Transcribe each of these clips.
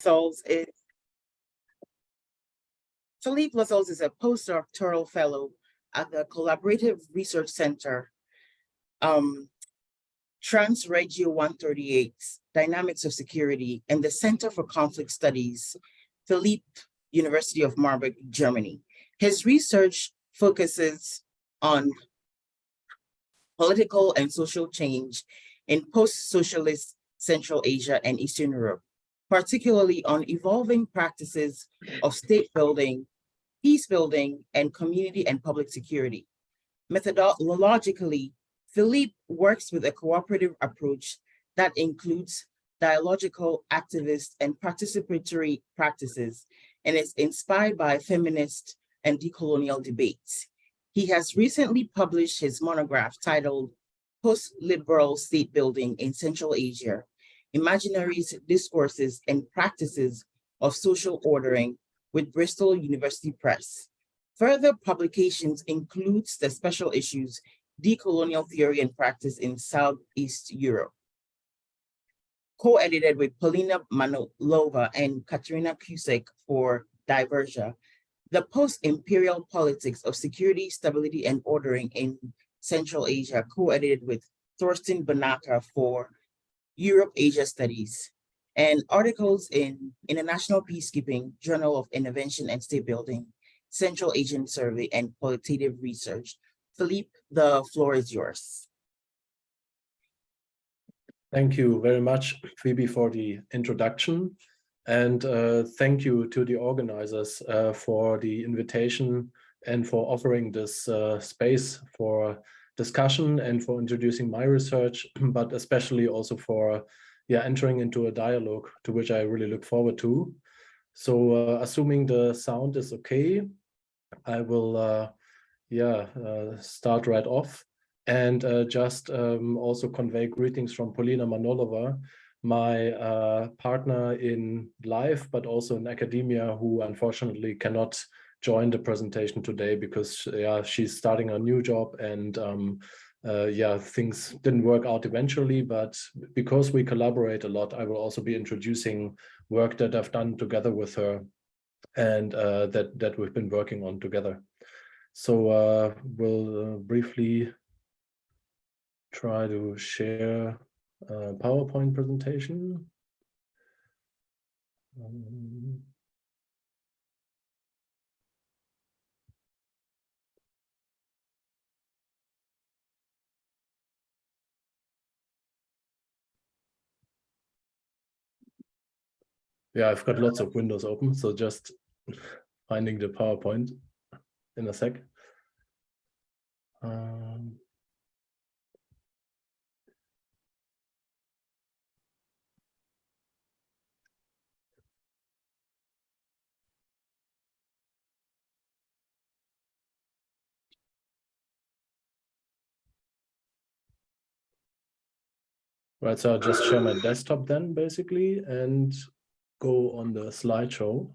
Lottholz is Philippe Lottholz is a postdoctoral fellow at the Collaborative Research Center, Transregio 138, Dynamics of Security, and the Center for Conflict Studies, Philipp, University of Marburg, Germany. His research focuses on political and social change in post-socialist Central Asia and Eastern Europe, particularly on evolving practices of state building, peace building, and community and public security. Methodologically, Philippe works with a cooperative approach that includes dialogical, activist, and participatory practices, and is inspired by feminist and decolonial debates. He has recently published his monograph titled Post-Liberal State Building in Central Asia, Imaginaries, Discourses, and Practices of Social Ordering with Bristol University Press. Further publications includes the special issues Decolonial Theory and Practice in Southeast Europe, co-edited with Polina Manilova and Katerina Kusek for Diversia, The Post-Imperial Politics of Security, Stability, and Ordering in Central Asia, co-edited with Thorsten Banaka for Europe-Asia Studies, and articles in International Peacekeeping, Journal of Intervention and State Building, Central Asian Survey, and Qualitative Research. Philippe, the floor is yours. Thank you very much, Phoebe, for the introduction. And thank you to the organizers for the invitation and for offering this space for discussion and for introducing my research, but especially also for entering into a dialogue to which I really look forward to. So assuming the sound is okay, I will start right off and just also convey greetings from Polina Manilova, my partner in life, but also in academia, who unfortunately cannot join the presentation today because she's starting a new job and things didn't work out eventually. But because we collaborate a lot, I will also be introducing work that I've done together with her and that we've been working on together. So we'll briefly try to share a PowerPoint presentation. Yeah, I've got lots of windows open, so just finding the PowerPoint in a sec. Right, so I'll just share my desktop then, basically, and go on the slideshow.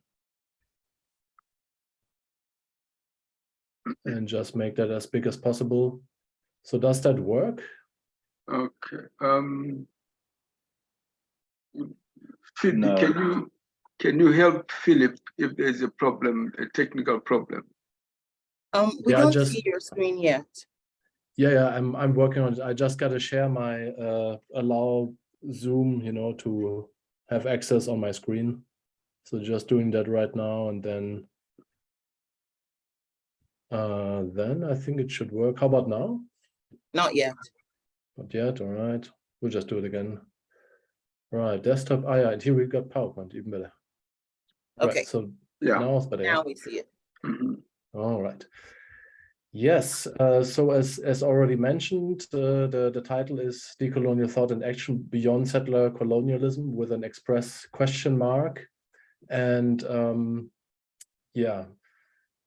And just make that as big as possible. So does that work? Okay. No. Can you help Philip if there's a problem, a technical problem? We don't see your screen yet. Yeah, I'm working on it. I just got to share my allow Zoom, to have access on my screen. So just doing that right now, and then I think it should work. How about now? Not yet. Not yet. All right. We'll just do it again. Right. Desktop. Yeah. And here we got PowerPoint. Even better. Okay. Right, so now it's better. Now we see it. All right. Yes. So as already mentioned, the title is Decolonial Thought and Action Beyond Settler Colonialism with an express question mark. And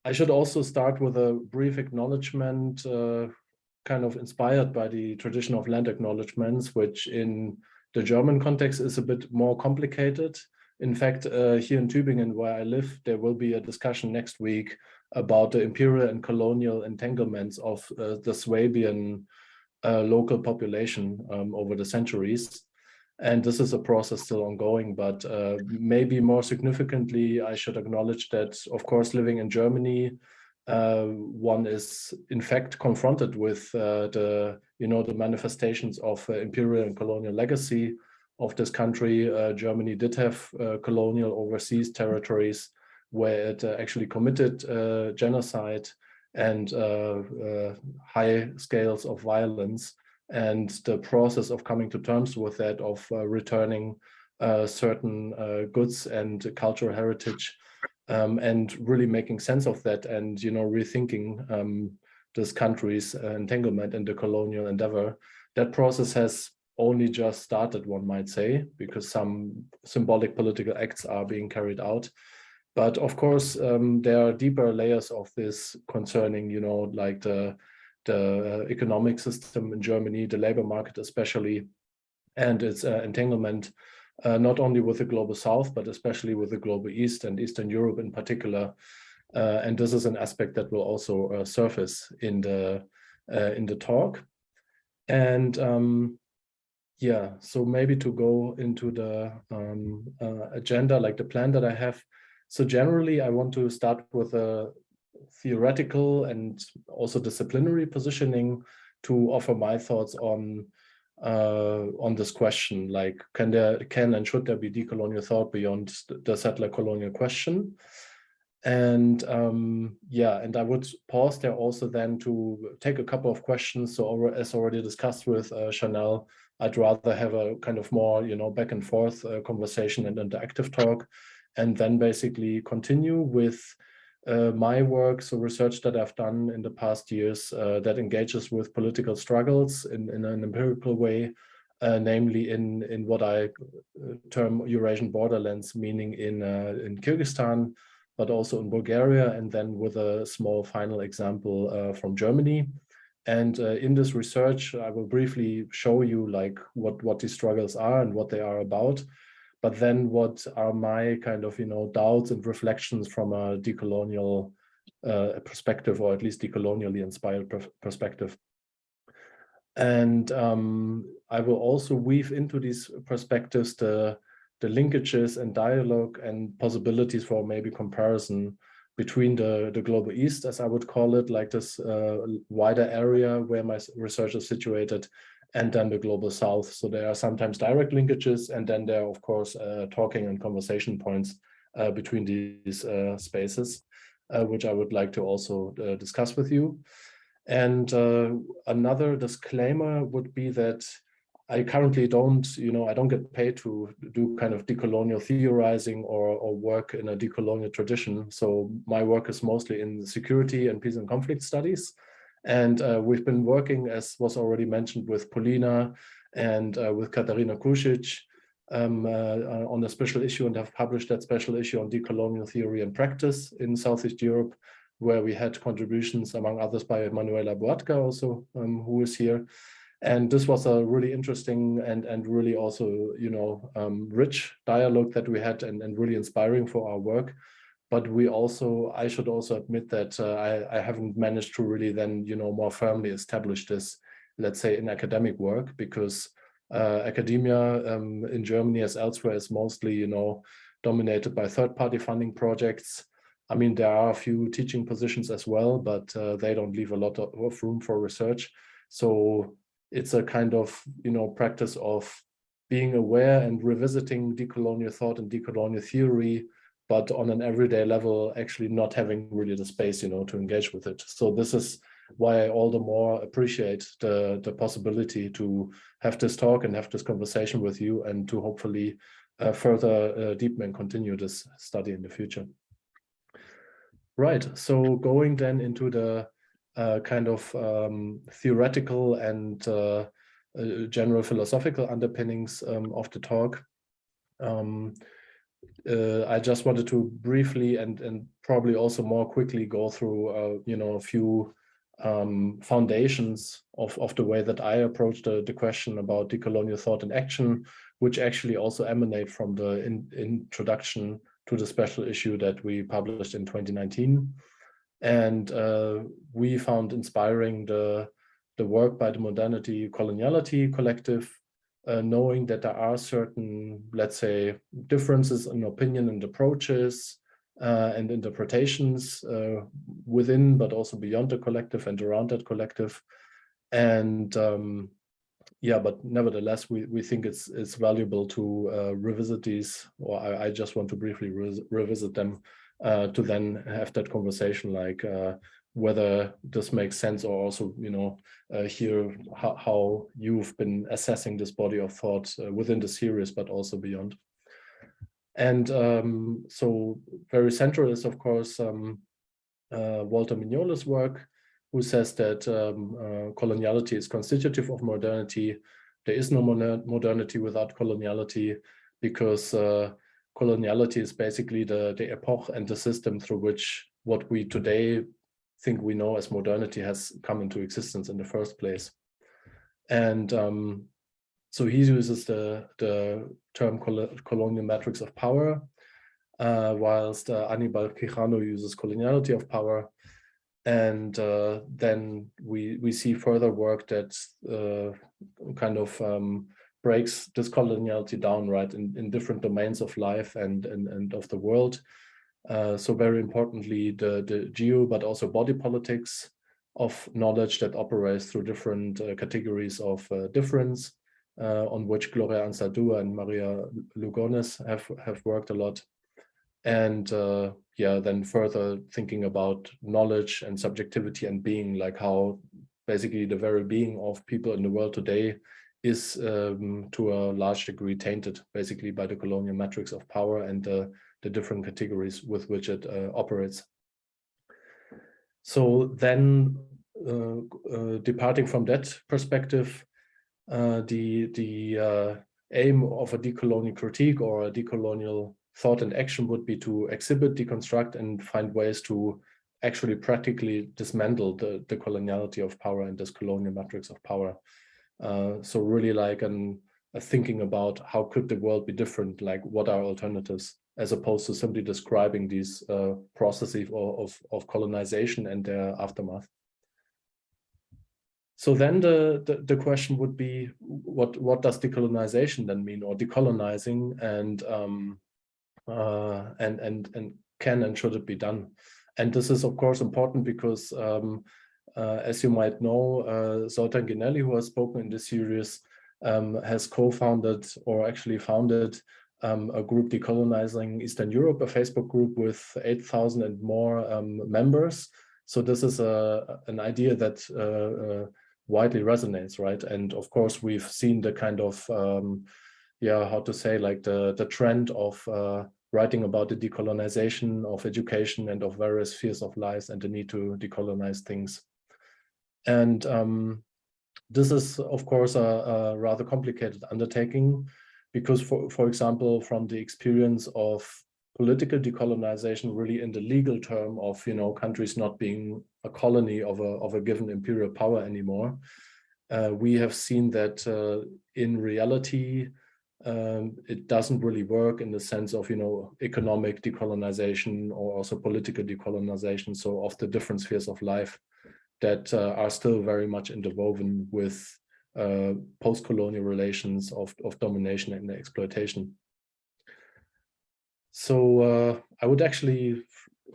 I should also start with a brief acknowledgement, kind of inspired by the tradition of land acknowledgements, which in the German context is a bit more complicated. In fact, here in Tübingen, where I live, there will be a discussion next week about the imperial and colonial entanglements of the Swabian local population over the centuries. And this is a process still ongoing, but maybe more significantly, I should acknowledge that, of course, living in Germany, one is in fact confronted with the manifestations of imperial and colonial legacy of this country. Germany did have colonial overseas territories where it actually committed genocide and high scales of violence. And the process of coming to terms with that, of returning certain goods and cultural heritage, and really making sense of that, and rethinking this country's entanglement in the colonial endeavor, that process has only just started, one might say, because some symbolic political acts are being carried out. But of course, there are deeper layers of this concerning, like the economic system in Germany, the labor market especially, and its entanglement not only with the global South, but especially with the global East and Eastern Europe in particular. And this is an aspect that will also surface in the talk. And yeah, so maybe to go into the agenda, like the plan that I have. So generally, I want to start with a theoretical and also disciplinary positioning to offer my thoughts on this question, like can and should there be decolonial thought beyond the settler colonial question? And yeah, and I would pause there also then to take a couple of questions. So as already discussed with Chanel, I'd rather have a kind of more, back and forth conversation and interactive talk, and then basically continue with my work, so research that I've done in the past years that engages with political struggles in an empirical way, namely in what I term Eurasian borderlands, meaning in Kyrgyzstan, but also in Bulgaria, and then with a small final example from Germany. And in this research, I will briefly show you like what these struggles are and what they are about. But then what are my kind of, doubts and reflections from a decolonial perspective, or at least decolonially inspired perspective. And I will also weave into these perspectives the linkages and dialogue and possibilities for maybe comparison between the global East, as I would call it, like this wider area where my research is situated, and then the global South. So there are sometimes direct linkages, and then there are, of course, talking and conversation points between these spaces, which I would like to also discuss with you. And another disclaimer would be that I currently don't, I don't get paid to do kind of decolonial theorizing or work in a decolonial tradition. So my work is mostly in security and peace and conflict studies. And we've been working, as was already mentioned, with Polina and with Katarina Kušić on a special issue, and have published that special issue on decolonial theory and practice in Southeast Europe, where we had contributions, among others, by Manuela Boatka also, who is here. And this was a really interesting and really also, rich dialogue that we had, and really inspiring for our work. But I should also admit that I haven't managed to really then, more firmly establish this, let's say, in academic work, because academia in Germany as elsewhere is mostly, dominated by third-party funding projects. I mean, there are a few teaching positions as well, but they don't leave a lot of room for research. So it's a kind of, practice of being aware and revisiting decolonial thought and decolonial theory, but on an everyday level, actually not having really the space, to engage with it. So this is why I all the more appreciate the possibility to have this talk and have this conversation with you, and to hopefully further deepen and continue this study in the future. Right, so going then into the kind of theoretical and general philosophical underpinnings of the talk. I just wanted to briefly and probably also more quickly go through, a few foundations of the way that I approach the question about decolonial thought and action, which actually also emanate from the introduction to the special issue that we published in 2019. And we found inspiring the work by the Modernity Coloniality collective, knowing that there are certain, let's say, differences in opinion and approaches and interpretations within, but also beyond the collective and around that collective. And yeah, but nevertheless, we think it's valuable to revisit these, or I just want to briefly revisit them to then have that conversation, like whether this makes sense, or also, you know, hear how you've been assessing this body of thought within the series, but also beyond. And so very central is, of course, Walter Mignola's work, who says that coloniality is constitutive of modernity. There is no modernity without coloniality, because coloniality is basically the epoch and the system through which what we today think we know as modernity has come into existence in the first place. And so he uses the term colonial matrix of power, whilst Aníbal Quijano uses coloniality of power. And then we see further work that kind of breaks this coloniality down, right, in different domains of life and of the world. So very importantly, the geo, but also body politics of knowledge that operates through different categories of difference, on which Gloria Anzaldúa and Maria Lugones have worked a lot. And yeah, then further thinking about knowledge and subjectivity and being, like how basically the very being of people in the world today is to a large degree tainted basically by the colonial matrix of power and the different categories with which it operates. So then departing from that perspective, the aim of a decolonial critique or a decolonial thought and action would be to exhibit, deconstruct, and find ways to actually practically dismantle the coloniality of power and this colonial matrix of power. So really like a thinking about how could the world be different, like what are alternatives, as opposed to simply describing these processes of colonization and their aftermath. So then the question would be, what does decolonization then mean, or decolonizing, and can and should it be done? And this is of course important because as you might know, Zoltan Ginelli, who has spoken in this series, has co-founded, or actually founded, a group Decolonizing Eastern Europe, a Facebook group with 8,000 and more members. So this is an idea that widely resonates, right? And of course, we've seen the kind of yeah, how to say, like the trend of writing about the decolonization of education and of various spheres of life and the need to decolonize things. And this is, of course, a rather complicated undertaking, because, for example, from the experience of political decolonization, really in the legal term of, you know, countries not being a colony of a given imperial power anymore, we have seen that in reality, it doesn't really work in the sense of, you know, economic decolonization or also political decolonization, so of the different spheres of life that are still very much interwoven with post-colonial relations of domination and exploitation. So I would actually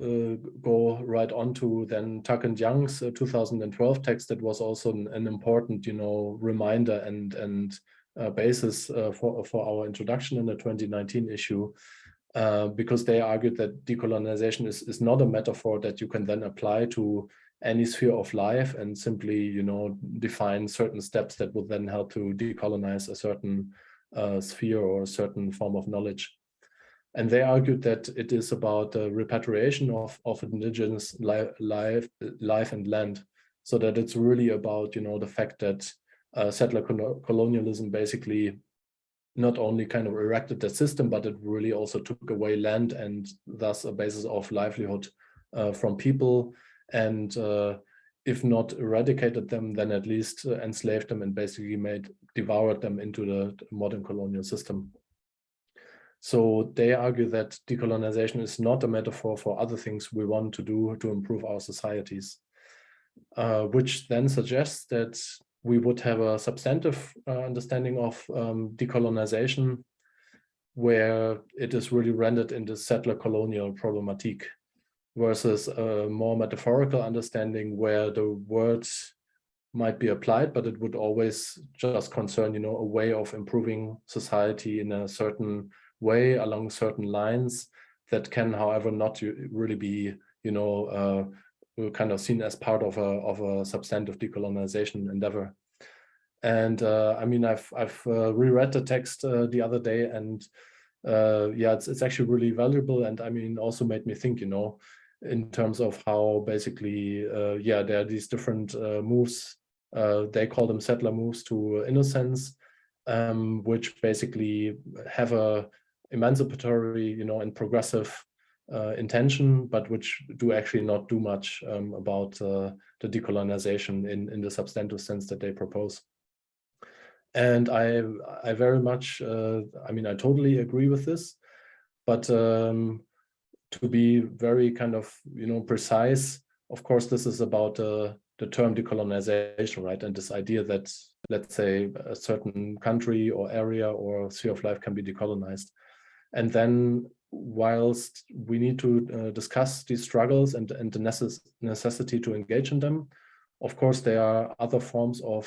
go right on to then Tuck and Young's 2012 text that was also an important, you know, reminder and basis for our introduction in the 2019 issue, because they argued that decolonization is not a metaphor that you can then apply to any sphere of life and simply, you know, define certain steps that would then help to decolonize a certain sphere or a certain form of knowledge. And they argued that it is about the repatriation of indigenous life and land, so that it's really about, you know, the fact that settler colonialism basically not only kind of erected the system, but it really also took away land and thus a basis of livelihood from people, and if not eradicated them, then at least enslaved them and basically devoured them into the modern colonial system. So they argue that decolonization is not a metaphor for other things we want to do to improve our societies, which then suggests that we would have a substantive understanding of decolonization, where it is really rendered in the settler colonial problematique, versus a more metaphorical understanding where the words might be applied, but it would always just concern, you know, a way of improving society in a certain way along certain lines that can, however, not really be, you know, kind of seen as part of a substantive decolonization endeavor. And I mean, I've reread the text the other day, and yeah, it's actually really valuable. And I mean, also made me think, you know, in terms of how basically, yeah, there are these different moves. They call them settler moves to innocence, which basically have a emancipatory, you know, and progressive intention, but which do actually not do much about the decolonization in the substantive sense that they propose. And I very much, I mean, I totally agree with this, but to be very kind of, you know, precise, of course, this is about the term decolonization, right? And this idea that, let's say, a certain country or area or sphere of life can be decolonized. And then whilst we need to discuss these struggles and the necessity to engage in them, of course, there are other forms of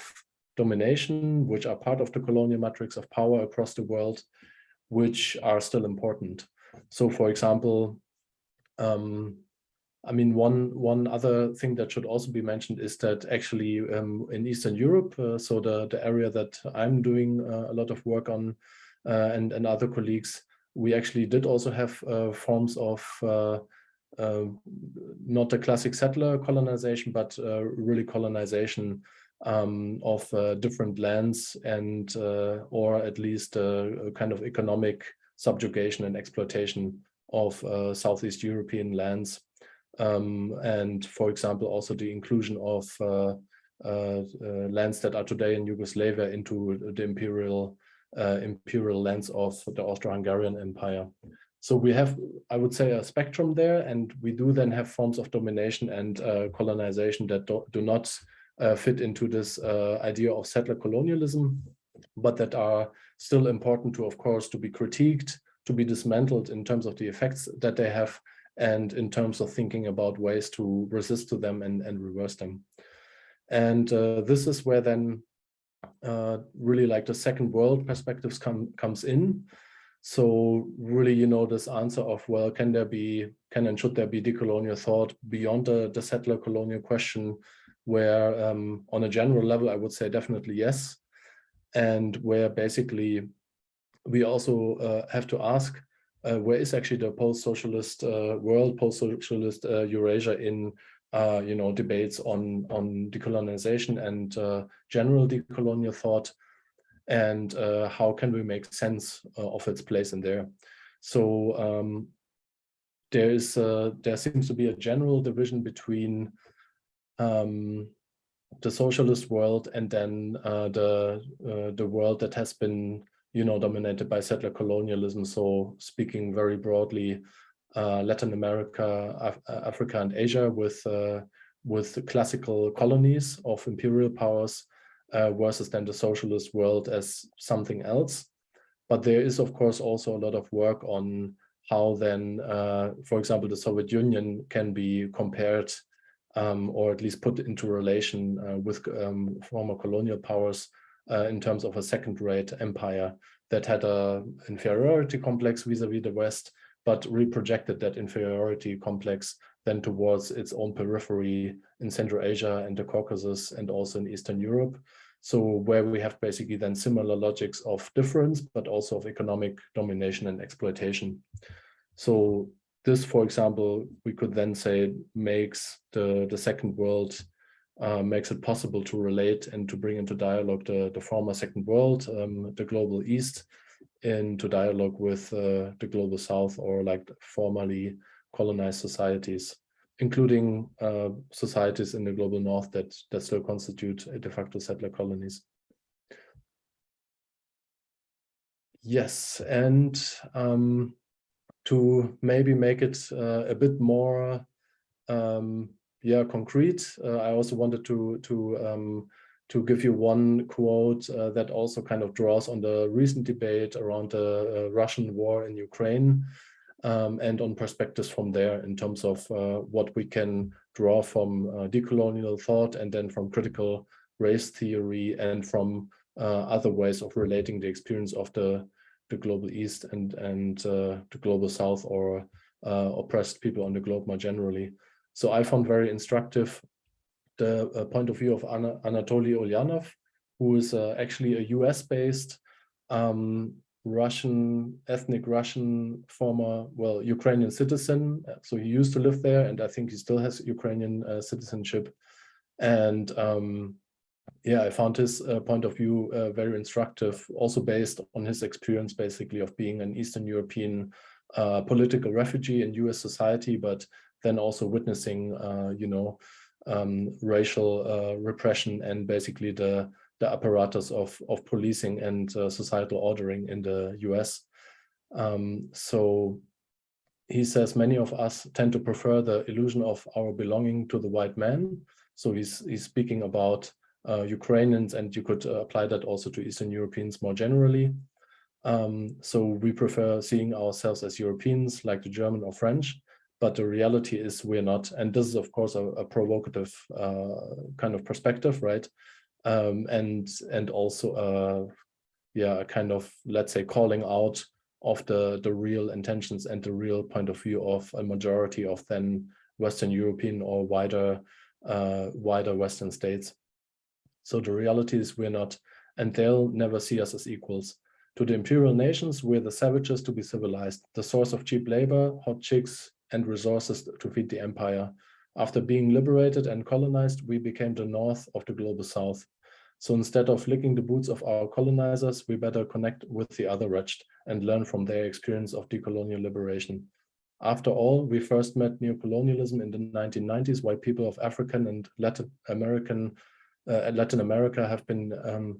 domination, which are part of the colonial matrix of power across the world, which are still important. So, for example, I mean, one other thing that should also be mentioned is that actually in Eastern Europe, so the area that I'm doing a lot of work on, and other colleagues, we actually did also have forms of not the classic settler colonization, but really colonization of different lands, and or at least a kind of economic subjugation and exploitation of Southeast European lands. And for example, also the inclusion of lands that are today in Yugoslavia into the imperial lands of the Austro-Hungarian Empire. So we have, I would say, a spectrum there, and we do then have forms of domination and colonization that do not fit into this idea of settler colonialism, but that are still important to, of course, to be critiqued, to be dismantled in terms of the effects that they have, and in terms of thinking about ways to resist to them and reverse them. And this is where then really like the second world perspectives comes in. So really, you know, this answer of, well, can and should there be decolonial thought beyond the settler colonial question, where on a general level, I would say definitely yes. And where basically we also have to ask, where is actually the post-socialist world, post-socialist Eurasia in you know, debates on decolonization and general decolonial thought, and how can we make sense of its place in there? So there seems to be a general division between the socialist world and then the world that has been, you know, dominated by settler colonialism. So speaking very broadly, Latin America, Africa, and Asia with classical colonies of imperial powers, versus then the socialist world as something else. But there is, of course, also a lot of work on how then, for example, the Soviet Union can be compared or at least put into relation with former colonial powers in terms of a second-rate empire that had an inferiority complex vis-a-vis the West, but reprojected that inferiority complex then towards its own periphery in Central Asia and the Caucasus and also in Eastern Europe. So where we have basically then similar logics of difference, but also of economic domination and exploitation. So this, for example, we could then say makes the second world, makes it possible to relate and to bring into dialogue the former second world, the global East, into dialogue with the global South, or like formerly colonized societies, including societies in the global North that still constitute de facto settler colonies. Yes, and to maybe make it a bit more concrete, I also wanted to to give you one quote that also kind of draws on the recent debate around the Russian war in Ukraine, and on perspectives from there in terms of what we can draw from decolonial thought, and then from critical race theory, and from other ways of relating the experience of the global East and the global South, or oppressed people on the globe more generally. So I found very instructive the point of view of Anatoly Oleanov, who is actually a US-based ethnic Russian former, well, Ukrainian citizen. So he used to live there, and I think he still has Ukrainian citizenship. And yeah, I found his point of view very instructive, also based on his experience basically of being an Eastern European political refugee in US society, but then also witnessing, you know, racial repression and basically the apparatus of policing and societal ordering in the US. So he says many of us tend to prefer the illusion of our belonging to the white man. So he's speaking about Ukrainians, and you could apply that also to Eastern Europeans more generally. So we prefer seeing ourselves as Europeans, like the German or French, but the reality is we're not. And this is, of course, a provocative kind of perspective, right? And also, yeah, a kind of, let's say, calling out of the real intentions and the real point of view of a majority of then Western European or wider Western states. So the reality is we're not, and they'll never see us as equals. To the imperial nations, we're the savages to be civilized, the source of cheap labor, hot chicks, and resources to feed the empire. After being liberated and colonized, we became the north of the global south. So instead of licking the boots of our colonizers, we better connect with the other wretched and learn from their experience of decolonial liberation. After all, we first met neocolonialism in the 1990s, while people of African and Latin America have been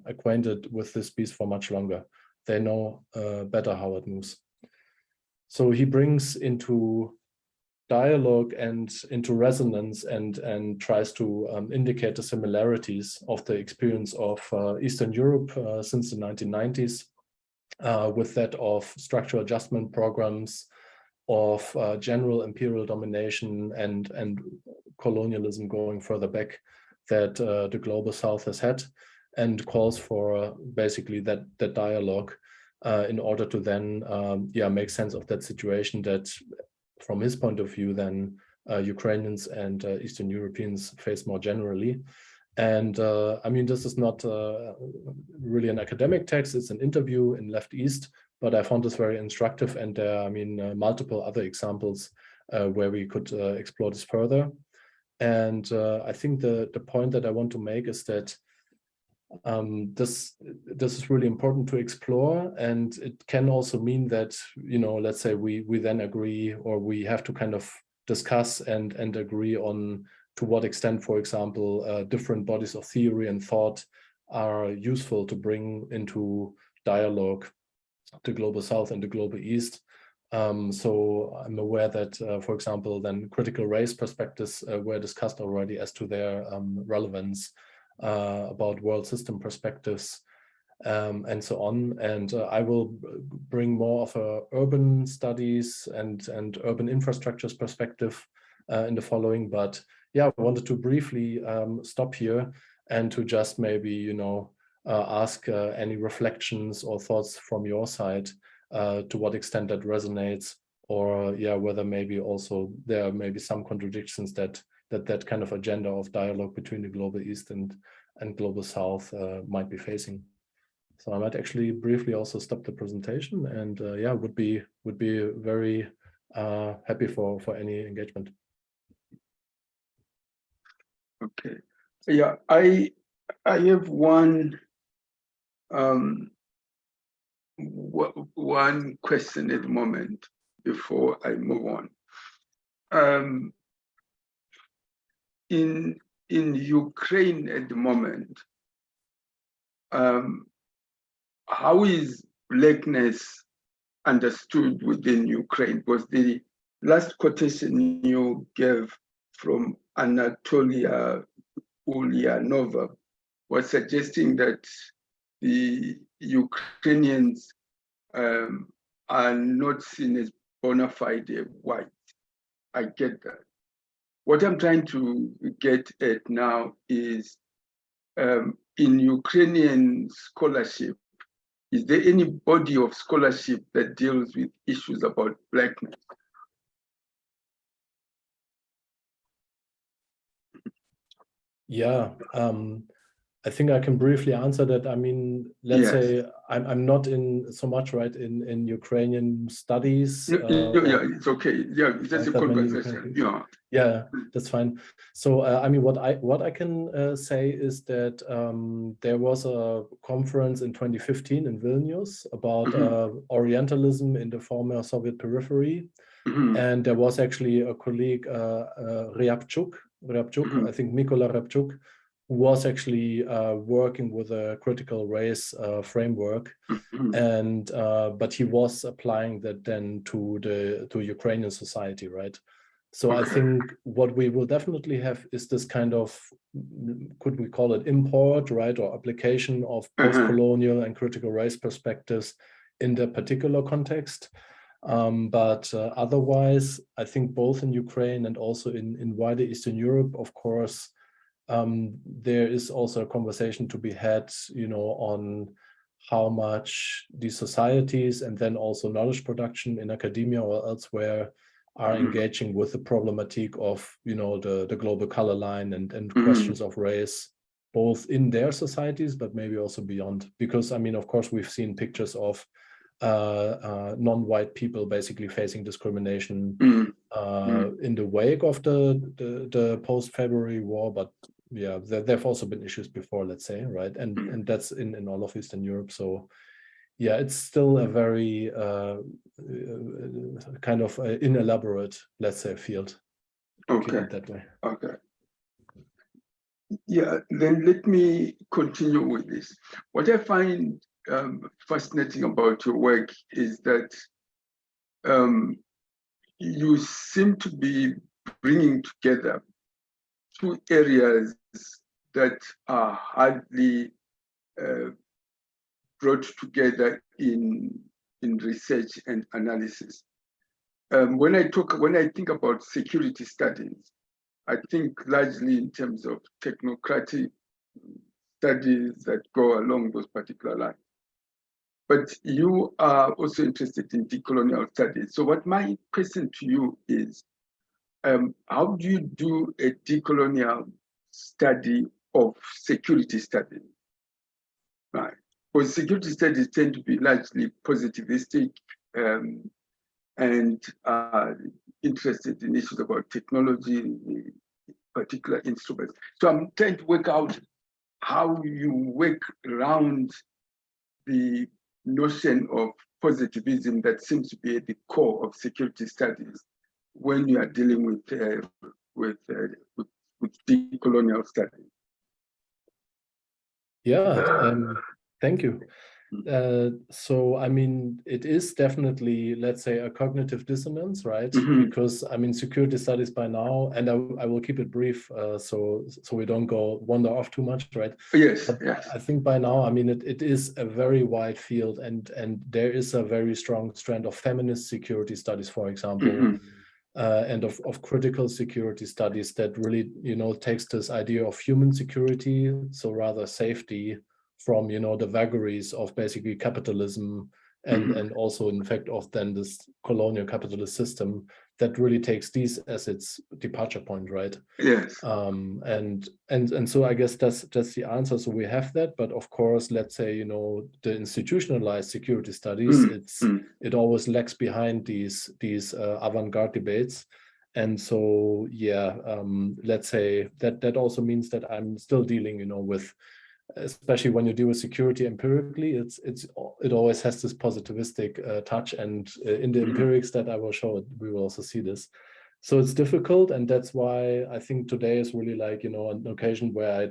acquainted with this beast for much longer. They know better how it moves. So he brings into dialogue and into resonance and tries to indicate the similarities of the experience of Eastern Europe since the 1990s with that of structural adjustment programs, of general imperial domination and colonialism going further back that the global South has had, and calls for basically that dialogue in order to then make sense of that situation that, from his point of view, then Ukrainians and Eastern Europeans face more generally. And I mean, this is not really an academic text, it's an interview in Left East, but I found this very instructive, and I mean, multiple other examples where we could explore this further. And I think the point that I want to make is that this is really important to explore, and it can also mean that, you know, let's say we then agree, or we have to kind of discuss and agree on to what extent, for example, different bodies of theory and thought are useful to bring into dialogue the global South and the global East. So I'm aware that, for example, then critical race perspectives were discussed already as to their relevance about world system perspectives and so on. And I will bring more of a urban studies and urban infrastructures perspective in the following. But yeah, I wanted to briefly stop here and to just maybe, you know, ask any reflections or thoughts from your side to what extent that resonates, or yeah, whether maybe also there are maybe some contradictions that kind of agenda of dialogue between the global East and global South might be facing. So I might actually briefly also stop the presentation, and yeah, would be very happy for any engagement. Okay, yeah, I have one question at the moment before I move on. In Ukraine at the moment, how is blackness understood within Ukraine? Because the last quotation you gave from Anatoly Oleanov was suggesting that the Ukrainians are not seen as bona fide white. I get that. What I'm trying to get at now is in Ukrainian scholarship, is there any body of scholarship that deals with issues about Blackness? Yeah, I think I can briefly answer that. I mean, let's say I'm not in so much in Ukrainian studies. Yeah, it's okay. Yeah, that's a conversation. Yeah, that's fine. So I mean, what I can say is that there was a conference in 2015 in Vilnius about Orientalism in the former Soviet periphery, and there was actually a colleague, Ryabchuk, I think Mykola Ryabchuk, who was actually working with a critical race framework, and but he was applying that then to Ukrainian society, right? So I think what we will definitely have is this kind of, could we call it import, right, or application of post-colonial and critical race perspectives in the particular context. But otherwise, I think both in Ukraine and also in wider Eastern Europe, of course, there is also a conversation to be had, you know, on how much these societies and then also knowledge production in academia or elsewhere are engaging with the problematic of, you know, the global color line and questions of race, both in their societies, but maybe also beyond. Because, I mean, of course, we've seen pictures of non-white people basically facing discrimination in the wake of the post-February war, but yeah, there have also been issues before, let's say, right? And that's in all of Eastern Europe. So yeah, it's still a very kind of inelaborate, let's say, field. Okay. That way. Okay. Yeah, then let me continue with this. What I find fascinating about your work is that you seem to be bringing together two areas that are hardly brought together in research and analysis. When I think about security studies, I think largely in terms of technocratic studies that go along those particular lines. But you are also interested in decolonial studies. So what my question to you is, how do you do a decolonial study of security studies? Right. Because security studies tend to be largely positivistic and interested in issues about technology, particular instruments. So I'm trying to work out how you work around the notion of positivism that seems to be at the core of security studies when you are dealing with decolonial studies. Yeah, thank you. So, I mean, it is definitely, let's say, a cognitive dissonance, right? Because, I mean, security studies by now, and I will keep it brief so we don't wander off too much, right? Yes, but yes. I think by now, I mean, it is a very wide field, and there is a very strong strand of feminist security studies, for example, and of critical security studies that really, you know, takes this idea of human security, so rather safety, from, you know, the vagaries of basically capitalism and also in fact of then this colonial capitalist system that really takes these as its departure point, right? Yes. And so I guess that's the answer. So we have that, but of course, let's say, you know, the institutionalized security studies, it always lags behind these avant-garde debates. And so yeah, let's say that also means that I'm still dealing, you know, with, especially when you deal with security empirically, it always has this positivistic touch, and in the empirics that I will show, we will also see this. So it's difficult, and that's why I think today is really like, you know, an occasion where I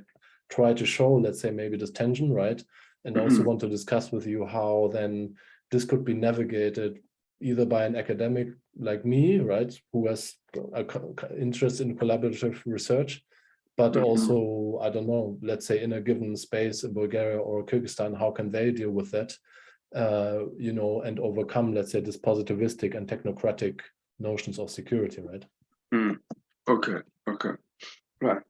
try to show, let's say, maybe this tension, right? And also want to discuss with you how then this could be navigated either by an academic like me, right, who has an interest in collaborative research, but also, I don't know, let's say in a given space in Bulgaria or Kyrgyzstan, how can they deal with that, you know, and overcome, let's say, this positivistic and technocratic notions of security, right? Okay, right.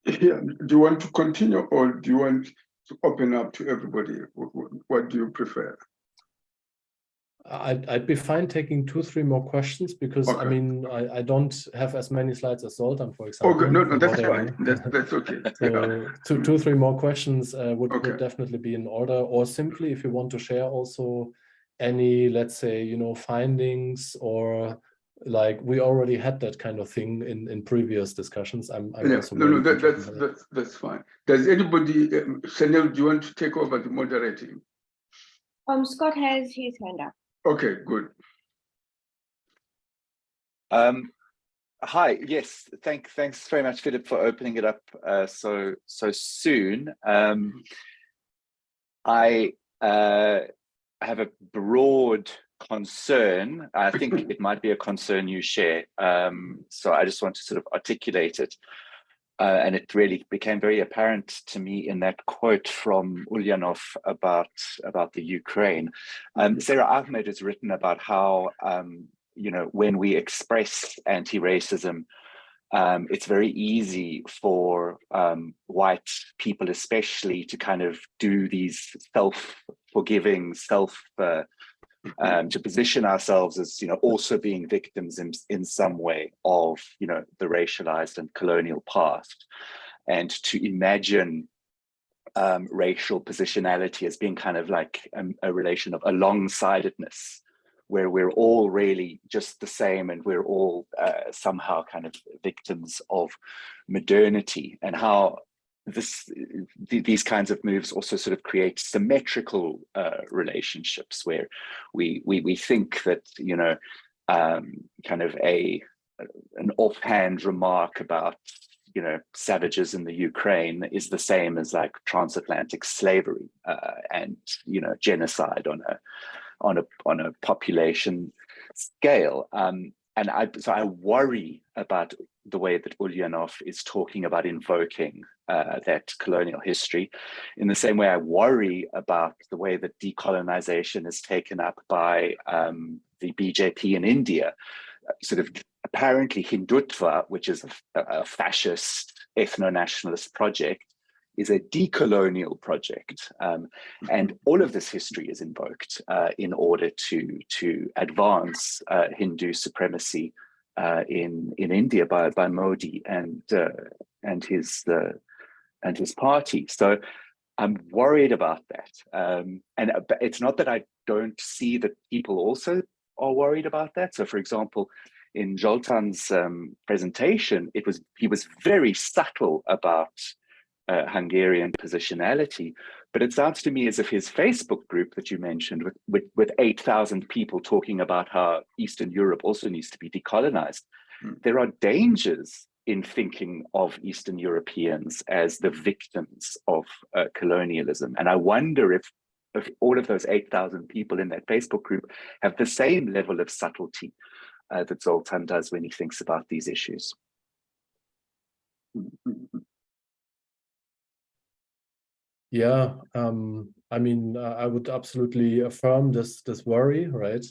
Yeah. Do you want to continue, or do you want to open up to everybody? What do you prefer? I'd be fine taking 2-3 more questions, because I mean, I don't have as many slides as Zoltan, for example. Okay, no, that's fine. That's okay. So 2-3 more questions would definitely be in order. Or simply, if you want to share also any, let's say, you know, findings, or like we already had that kind of thing in previous discussions. I'm also that's fine. Does anybody, Chanel, do you want to take over the moderating? Scott has his hand up. Okay, good. Hi, yes, thanks very much, Philip, for opening it up so soon. I have a broad concern. I think it might be a concern you share. So I just want to sort of articulate it. And it really became very apparent to me in that quote from Oleanov about the Ukraine. Sarah Ahmed has written about how, you know, when we express anti-racism, it's very easy for white people especially to kind of do these self-forgiving, to position ourselves as, you know, also being victims in some way of, you know, the racialized and colonial past, and to imagine racial positionality as being kind of like a relation of alongside-edness, where we're all really just the same, and we're all somehow kind of victims of modernity, and how these kinds of moves also sort of create symmetrical relationships, where we think that, you know, kind of an offhand remark about, you know, savages in the Ukraine is the same as like transatlantic slavery and, you know, genocide on a population scale. And I worry about the way that Oleanov is talking about invoking that colonial history, in the same way I worry about the way that decolonization is taken up by the BJP in India, sort of apparently Hindutva, which is a fascist ethno-nationalist project, is a decolonial project. And all of this history is invoked in order to advance Hindu supremacy in India by Modi and his party. So I'm worried about that. And it's not that I don't see that people also are worried about that. So for example, in Zoltan's presentation, he was very subtle about Hungarian positionality, but it sounds to me as if his Facebook group that you mentioned with 8,000 people talking about how Eastern Europe also needs to be decolonized, there are dangers in thinking of Eastern Europeans as the victims of colonialism. And I wonder if all of those 8,000 people in that Facebook group have the same level of subtlety that Zoltan does when he thinks about these issues. Yeah, I mean, I would absolutely affirm this worry, right?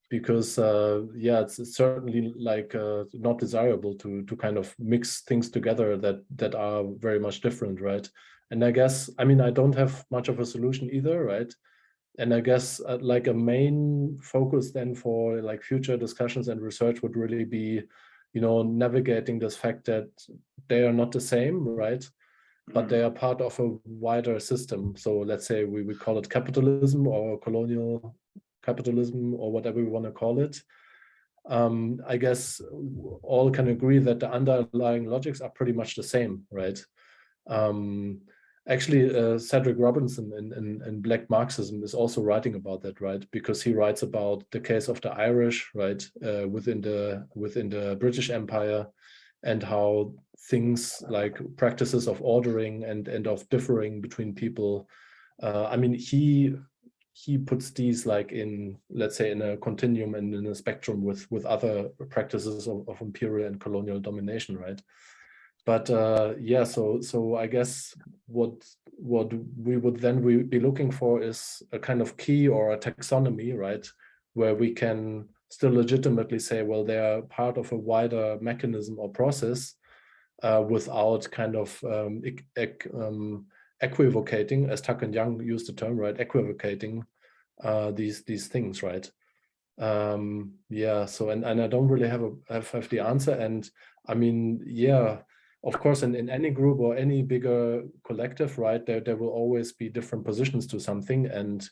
Because yeah, it's certainly like not desirable to kind of mix things together that are very much different, right? And I guess, I mean, I don't have much of a solution either, right? And I guess like a main focus then for like future discussions and research would really be, you know, navigating this fact that they are not the same, right? But they are part of a wider system. So let's say we call it capitalism or colonial capitalism or whatever we want to call it. I guess all can agree that the underlying logics are pretty much the same, right? Actually, Cedric Robinson in Black Marxism is also writing about that, right? Because he writes about the case of the Irish, right, within the British Empire, and how things like practices of ordering and of differing between people. I mean, he puts these like in, let's say, in a continuum and in a spectrum with other practices of imperial and colonial domination, right? But yeah, so I guess what we would then be looking for is a kind of key or a taxonomy, right, where we can still legitimately say, well, they are part of a wider mechanism or process, without kind of equivocating, as Tuck and Young used the term, right, equivocating these things, right. Yeah, so and I don't really have the answer. And I mean, yeah, of course, in any group or any bigger collective, right, there will always be different positions to something. And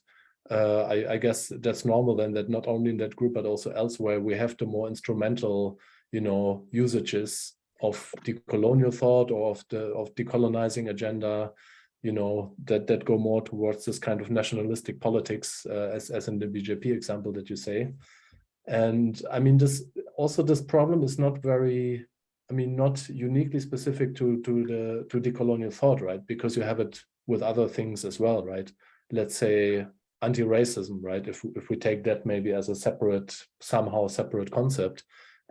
I guess that's normal then, that not only in that group, but also elsewhere, we have the more instrumental, you know, usages of decolonial thought or of decolonizing agenda, you know, that go more towards this kind of nationalistic politics, as in the BJP example that you say. And I mean, this problem is not very, I mean, not uniquely specific to decolonial thought, right? Because you have it with other things as well, right? Let's say anti-racism, right? If we take that maybe as a separate, somehow separate concept,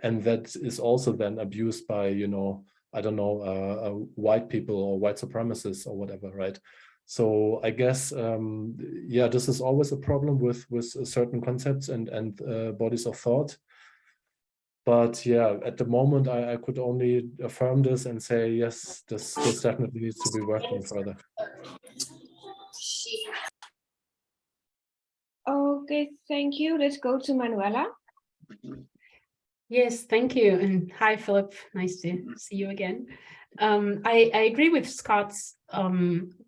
and that is also then abused by, you know, I don't know, white people or white supremacists or whatever, right? So I guess, yeah, this is always a problem with certain concepts and bodies of thought. But yeah, at the moment, I could only affirm this and say, yes, this definitely needs to be worked on further. Okay, thank you. Let's go to Manuela. Yes, thank you. And hi, Philip. Nice to see you again. I agree with Scott's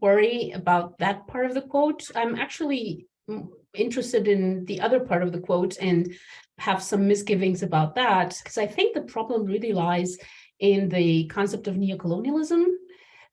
worry about that part of the quote. I'm actually interested in the other part of the quote and have some misgivings about that, because I think the problem really lies in the concept of neocolonialism,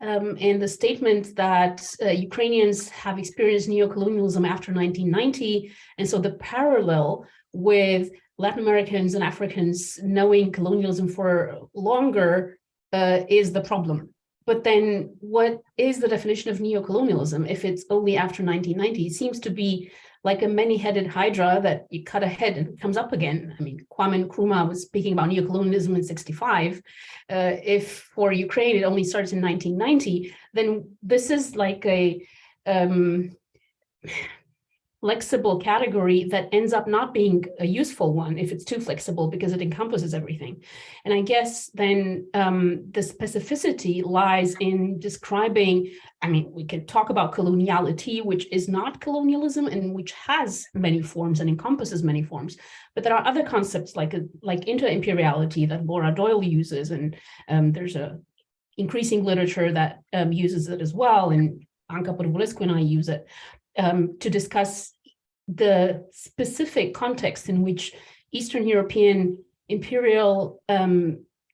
and the statement that Ukrainians have experienced neocolonialism after 1990. And so the parallel with Latin Americans and Africans knowing colonialism for longer is the problem. But then what is the definition of neocolonialism if it's only after 1990? It seems to be like a many-headed hydra that you cut a head and it comes up again. I mean, Kwame Nkrumah was speaking about neocolonialism in '65. If for Ukraine it only starts in 1990, then this is like a flexible category that ends up not being a useful one if it's too flexible, because it encompasses everything. And I guess then the specificity lies in describing, I mean, we can talk about coloniality, which is not colonialism and which has many forms and encompasses many forms. But there are other concepts like inter-imperiality that Laura Doyle uses, and there's a increasing literature that uses it as well, and Anka Podbolescu and I use it. To discuss the specific context in which Eastern European imperial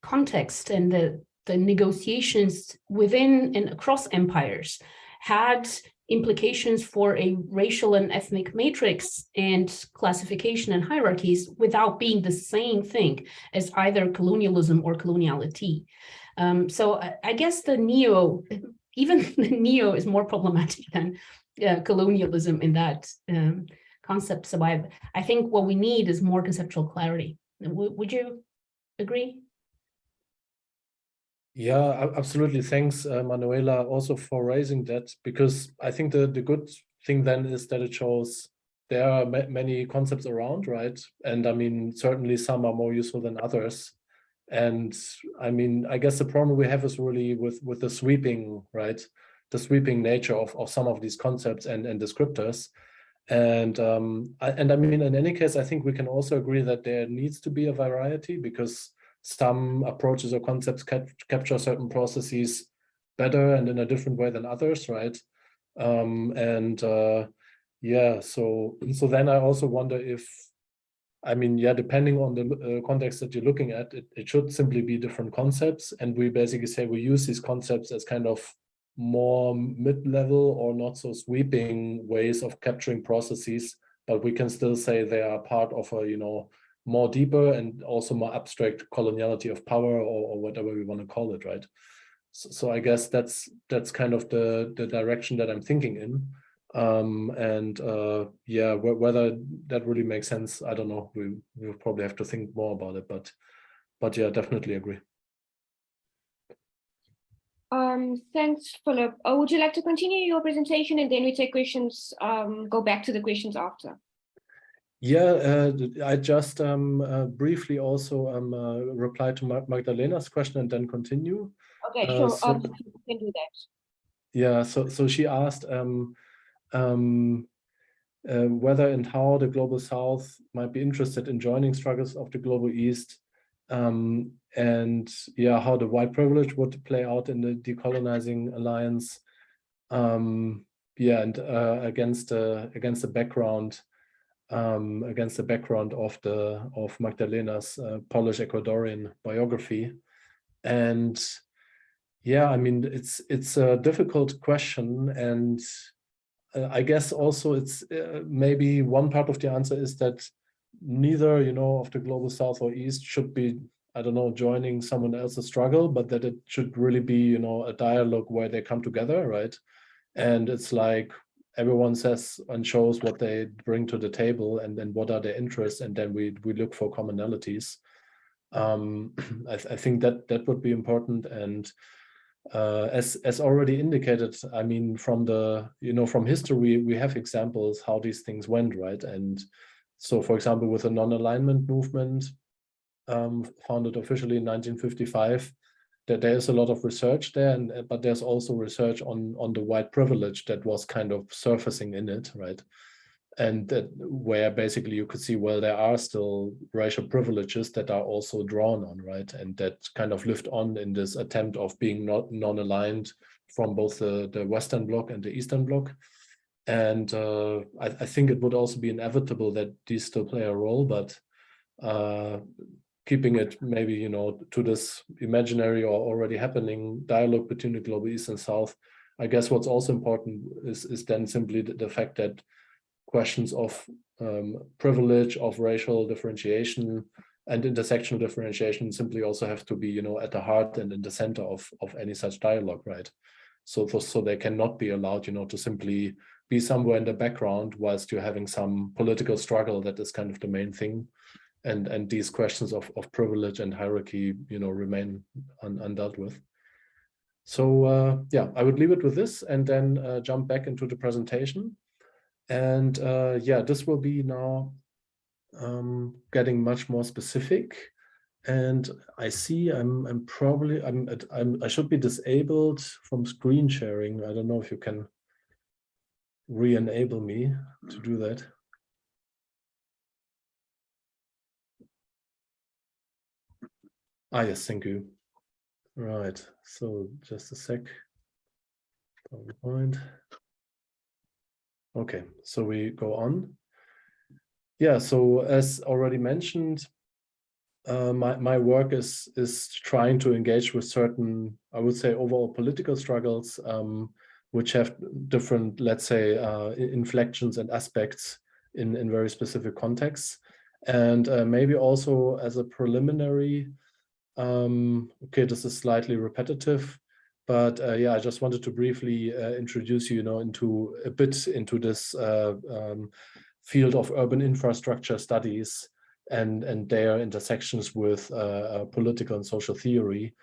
context and the negotiations within and across empires had implications for a racial and ethnic matrix and classification and hierarchies without being the same thing as either colonialism or coloniality. So I guess even the neo is more problematic than colonialism in that concept. So I think what we need is more conceptual clarity. Would you agree? Yeah, absolutely. Thanks, Manuela, also for raising that, because I think the good thing then is that it shows there are many concepts around, right? And I mean, certainly some are more useful than others. And I mean, I guess the problem we have is really with the sweeping, right? The sweeping nature of some of these concepts and descriptors. And I mean, in any case, I think we can also agree that there needs to be a variety, because some approaches or concepts capture certain processes better and in a different way than others, right? Yeah, so then I also wonder if, I mean, yeah, depending on the context that you're looking at, it should simply be different concepts. And we basically say we use these concepts as kind of more mid-level or not so sweeping ways of capturing processes, but we can still say they are part of a, you know, more deeper and also more abstract coloniality of power, or whatever we want to call it, right? So I guess that's kind of the direction that I'm thinking in. Yeah, whether that really makes sense, I don't know. We'll probably have to think more about it, but yeah, definitely agree. Thanks, Philip. Would you like to continue your presentation and then we take questions, go back to the questions after? Yeah, I just briefly also reply to Magdalena's question and then continue. Okay, sure. So, You can do that. yeah, so she asked whether and how the Global South might be interested in joining struggles of the Global East, and yeah, how the white privilege would play out in the decolonizing alliance. Yeah, and against the background of Magdalena's Polish Ecuadorian biography. And yeah, I mean, it's a difficult question, and I guess also it's maybe one part of the answer is that neither, you know, of the Global South or East should be, I don't know, joining someone else's struggle, but that it should really be, you know, a dialogue where they come together, right? And it's like everyone says and shows what they bring to the table, and then what are their interests, and then we look for commonalities. I think that would be important. And as already indicated, I mean, from from history, we have examples how these things went, right? And so, for example, with the non-alignment movement, founded officially in 1955, that there is a lot of research there, but there's also research on the white privilege that was kind of surfacing in it, right? And that where basically you could see, well, there are still racial privileges that are also drawn on, right? And that kind of lived on in this attempt of being non-aligned from both the Western Bloc and the Eastern Bloc. And I think it would also be inevitable that these still play a role, but keeping it maybe, you know, to this imaginary or already happening dialogue between the Global East and South, I guess what's also important is then simply the fact that questions of privilege, of racial differentiation and intersectional differentiation simply also have to be, you know, at the heart and in the center of any such dialogue, right? So they cannot be allowed, you know, to simply be somewhere in the background whilst you're having some political struggle that is kind of the main thing. And these questions of privilege and hierarchy, you know, remain undealt with. So yeah, I would leave it with this and then jump back into the presentation. And yeah, this will be now getting much more specific. And I see I should be disabled from screen sharing. I don't know if you can re-enable me to do that. Ah, yes, thank you. Right, so just a sec. PowerPoint. Okay, so we go on. Yeah, so as already mentioned, my work is trying to engage with certain, I would say, overall political struggles, which have different, let's say, inflections and aspects in very specific contexts. And maybe also as a preliminary, okay, this is slightly repetitive, but yeah, I just wanted to briefly introduce you, you know, into this field of urban infrastructure studies and their intersections with political and social theory.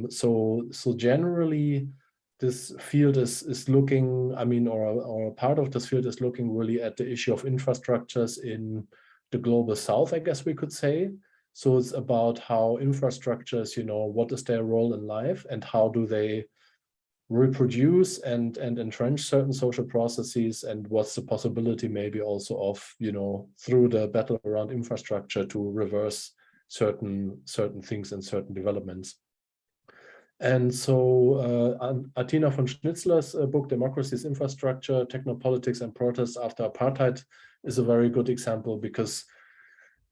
So generally, this field is looking, I mean, or a part of this field is looking really at the issue of infrastructures in the Global South, I guess we could say. So it's about how infrastructures, you know, what is their role in life and how do they reproduce and entrench certain social processes, and what's the possibility maybe also of, you know, through the battle around infrastructure to reverse certain things and certain developments. And so Atina von Schnitzler's book, Democracy's Infrastructure, Technopolitics and Protests After Apartheid, is a very good example, because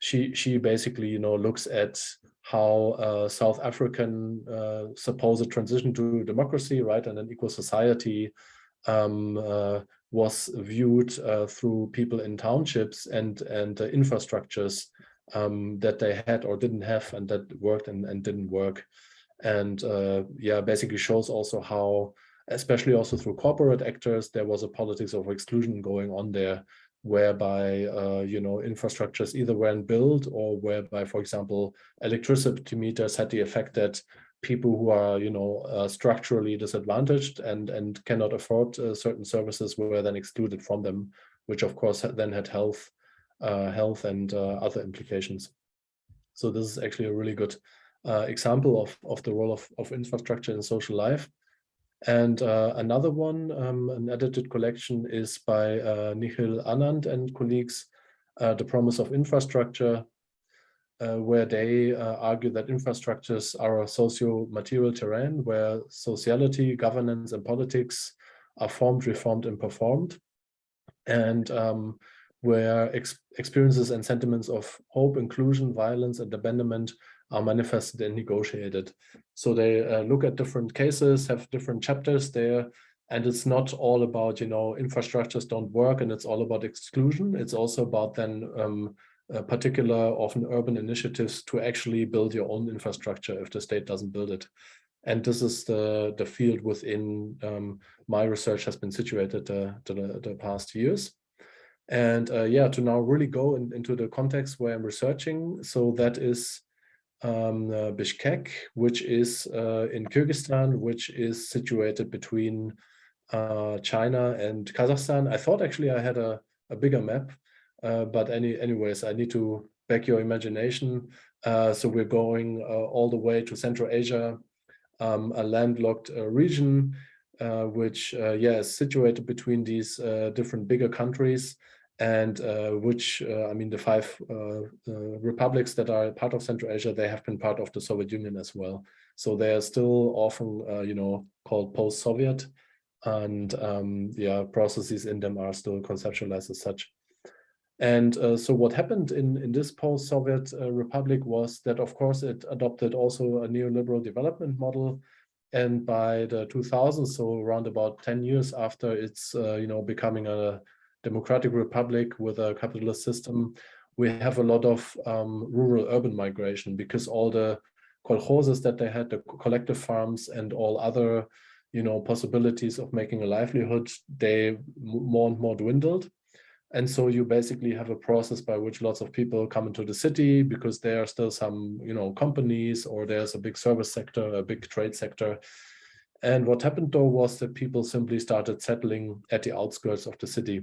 she basically, you know, looks at how South African supposed transition to democracy, right, and an equal society was viewed through people in townships and the infrastructures that they had or didn't have, and that worked and didn't work. And yeah, basically shows also how, especially also through corporate actors, there was a politics of exclusion going on there, whereby you know, infrastructures either weren't built, or whereby, for example, electricity meters had the effect that people who are, structurally disadvantaged and cannot afford certain services were then excluded from them, which of course then had health and other implications. So this is actually a really good example of the role of infrastructure in social life. And another one, an edited collection, is by Nihil Anand and colleagues, The Promise of Infrastructure, where they argue that infrastructures are a socio-material terrain where sociality, governance, and politics are formed, reformed, and performed, and where experiences and sentiments of hope, inclusion, violence, and abandonment are manifested and negotiated. So they look at different cases, have different chapters there, and it's not all about, infrastructures don't work and it's all about exclusion. It's also about then particular, often urban initiatives to actually build your own infrastructure if the state doesn't build it. And this is the field within my research has been situated the past years. And to now really go into the context where I'm researching. So that is Bishkek, which is in Kyrgyzstan, which is situated between China and Kazakhstan. I thought actually I had a bigger map, but anyways, I need to back your imagination. So we're going all the way to Central Asia, a landlocked region, which is situated between these different bigger countries, and which, the 5 republics that are part of Central Asia, they have been part of the Soviet Union as well. So they are still often, called post-Soviet, and processes in them are still conceptualized as such. And so what happened in this post-Soviet republic was that, of course, it adopted also a neoliberal development model. And by the 2000s, so around about 10 years after it's, becoming a democratic republic with a capitalist system, we have a lot of rural-urban migration, because all the kolkhozes that they had, the collective farms and all other, possibilities of making a livelihood, they more and more dwindled. And so you basically have a process by which lots of people come into the city because there are still some, companies, or there's a big service sector, a big trade sector. And what happened though was that people simply started settling at the outskirts of the city,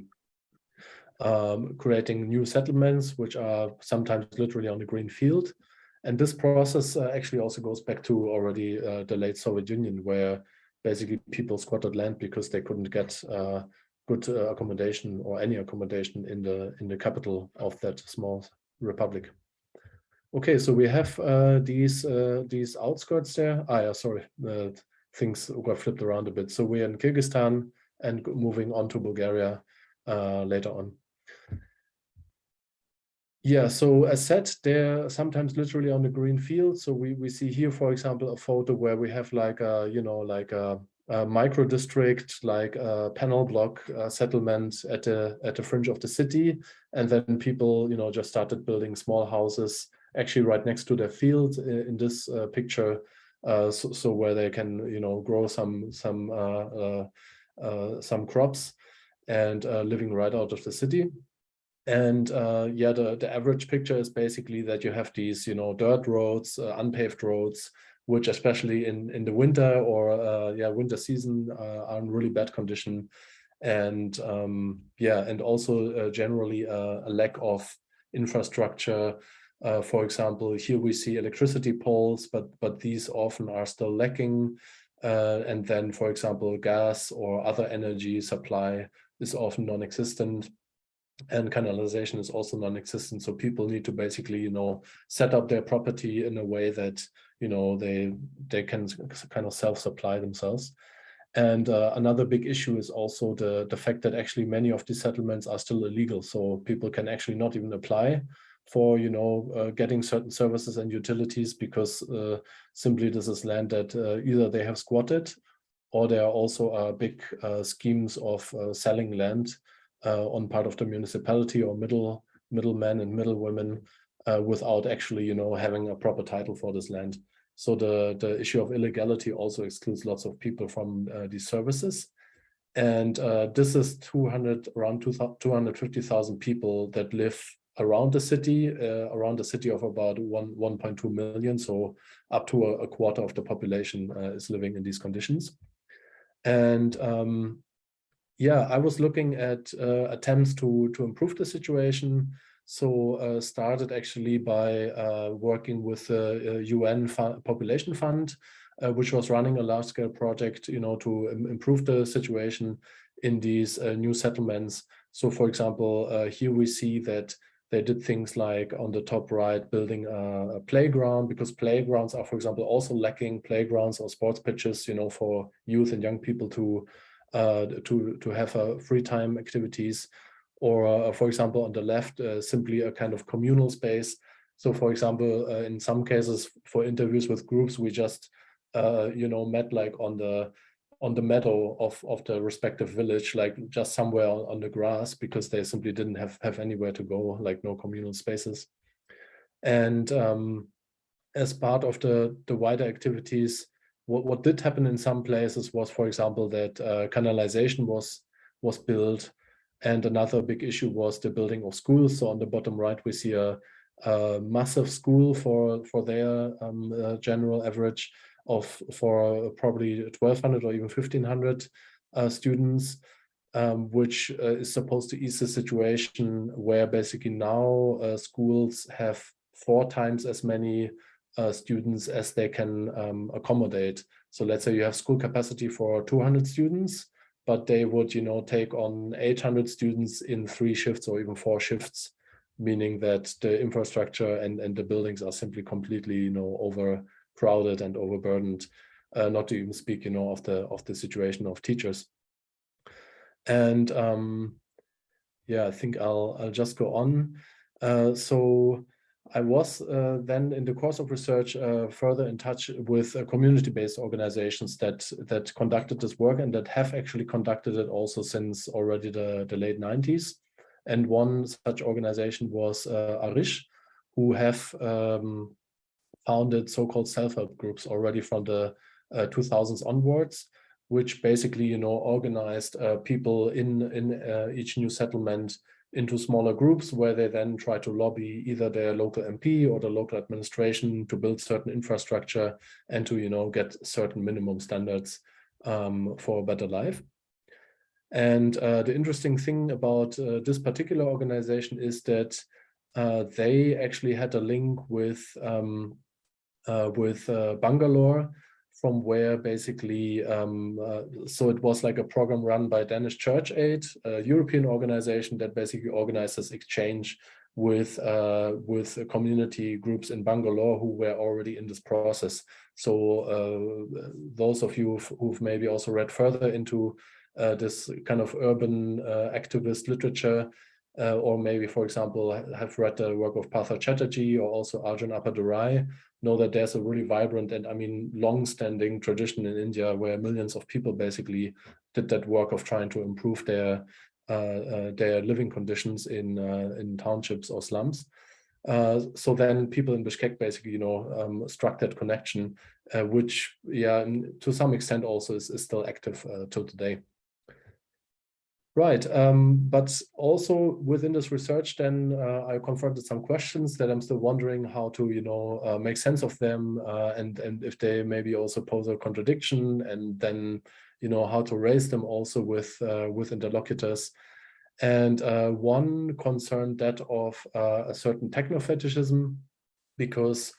creating new settlements, which are sometimes literally on the green field. And this process actually also goes back to already the late Soviet Union, where basically people squatted land because they couldn't get good accommodation or any accommodation in the capital of that small republic. Okay, so we have these outskirts there. Sorry, things got flipped around a bit. So we're in Kyrgyzstan and moving on to Bulgaria later on. Yeah, so as said, they're sometimes literally on the green field. So we see here, for example, a photo where we have like a micro district, like a panel block settlement at the fringe of the city, and then people just started building small houses actually right next to their field in this picture, so where they can grow some crops and living right out of the city. And the average picture is basically that you have these dirt roads, unpaved roads, which especially in the winter or winter season are in really bad condition, and and also generally a lack of infrastructure. For example, here we see electricity poles, but these often are still lacking, and then, for example, gas or other energy supply is often non-existent, and canalization is also non-existent. So people need to basically set up their property in a way that they can kind of self-supply themselves. And another big issue is also the fact that actually many of these settlements are still illegal. So people can actually not even apply for getting certain services and utilities, because simply this is land that either they have squatted, or there are also big schemes of selling land on part of the municipality or middlemen and middlewomen without actually having a proper title for this land. So the issue of illegality also excludes lots of people from these services. And this is around 250,000 people that live around the city of about 1.2 million. So up to a quarter of the population is living in these conditions. And yeah, I was looking at attempts to improve the situation. So started actually by working with the UN Population Fund, which was running a large-scale project, to improve the situation in these new settlements. So, for example, here we see that they did things like on the top right, building a playground, because playgrounds are, for example, also lacking playgrounds or sports pitches, for youth and young people to have free time activities. Or, for example, on the left, simply a kind of communal space. So, for example, in some cases, for interviews with groups, we just met like on the meadow of the respective village, like just somewhere on the grass, because they simply didn't have anywhere to go, like no communal spaces. And as part of the wider activities, what did happen in some places was, for example, that canalization was built. And another big issue was the building of schools. So on the bottom right, we see a massive school for their general average for probably 1,200 or even 1,500 students, which is supposed to ease the situation where basically now schools have 4 times as many students as they can accommodate. So let's say you have school capacity for 200 students, but they would, take on 800 students in 3 shifts or even 4 shifts, meaning that the infrastructure and the buildings are simply completely, overcrowded and overburdened, not to even speak, of the situation of teachers. And yeah, I think I'll just go on. So I was then in the course of research further in touch with community-based organizations that conducted this work and that have actually conducted it also since already the late 90s. And one such organization was Arish, who have founded so-called self-help groups already from the 2000s onwards, which basically, organized people in each new settlement into smaller groups where they then try to lobby either their local MP or the local administration to build certain infrastructure and to, get certain minimum standards for a better life. And the interesting thing about this particular organization is that they actually had a link with Bangalore, from where basically, so it was like a program run by Danish Church Aid, a European organization that basically organizes exchange with community groups in Bangalore who were already in this process. So those of you who've maybe also read further into this kind of urban activist literature, or maybe, for example, have read the work of Partha Chatterjee or also Arjun Appadurai, know that there's a really vibrant and long-standing tradition in India where millions of people basically did that work of trying to improve their living conditions in townships or slums. So then people in Bishkek basically, struck that connection, which, yeah, to some extent also is still active till today. Right, but also within this research, then I confronted some questions that I'm still wondering how to, make sense of them, and if they maybe also pose a contradiction, and then, how to raise them also with interlocutors. And one concerned that of a certain techno-fetishism, because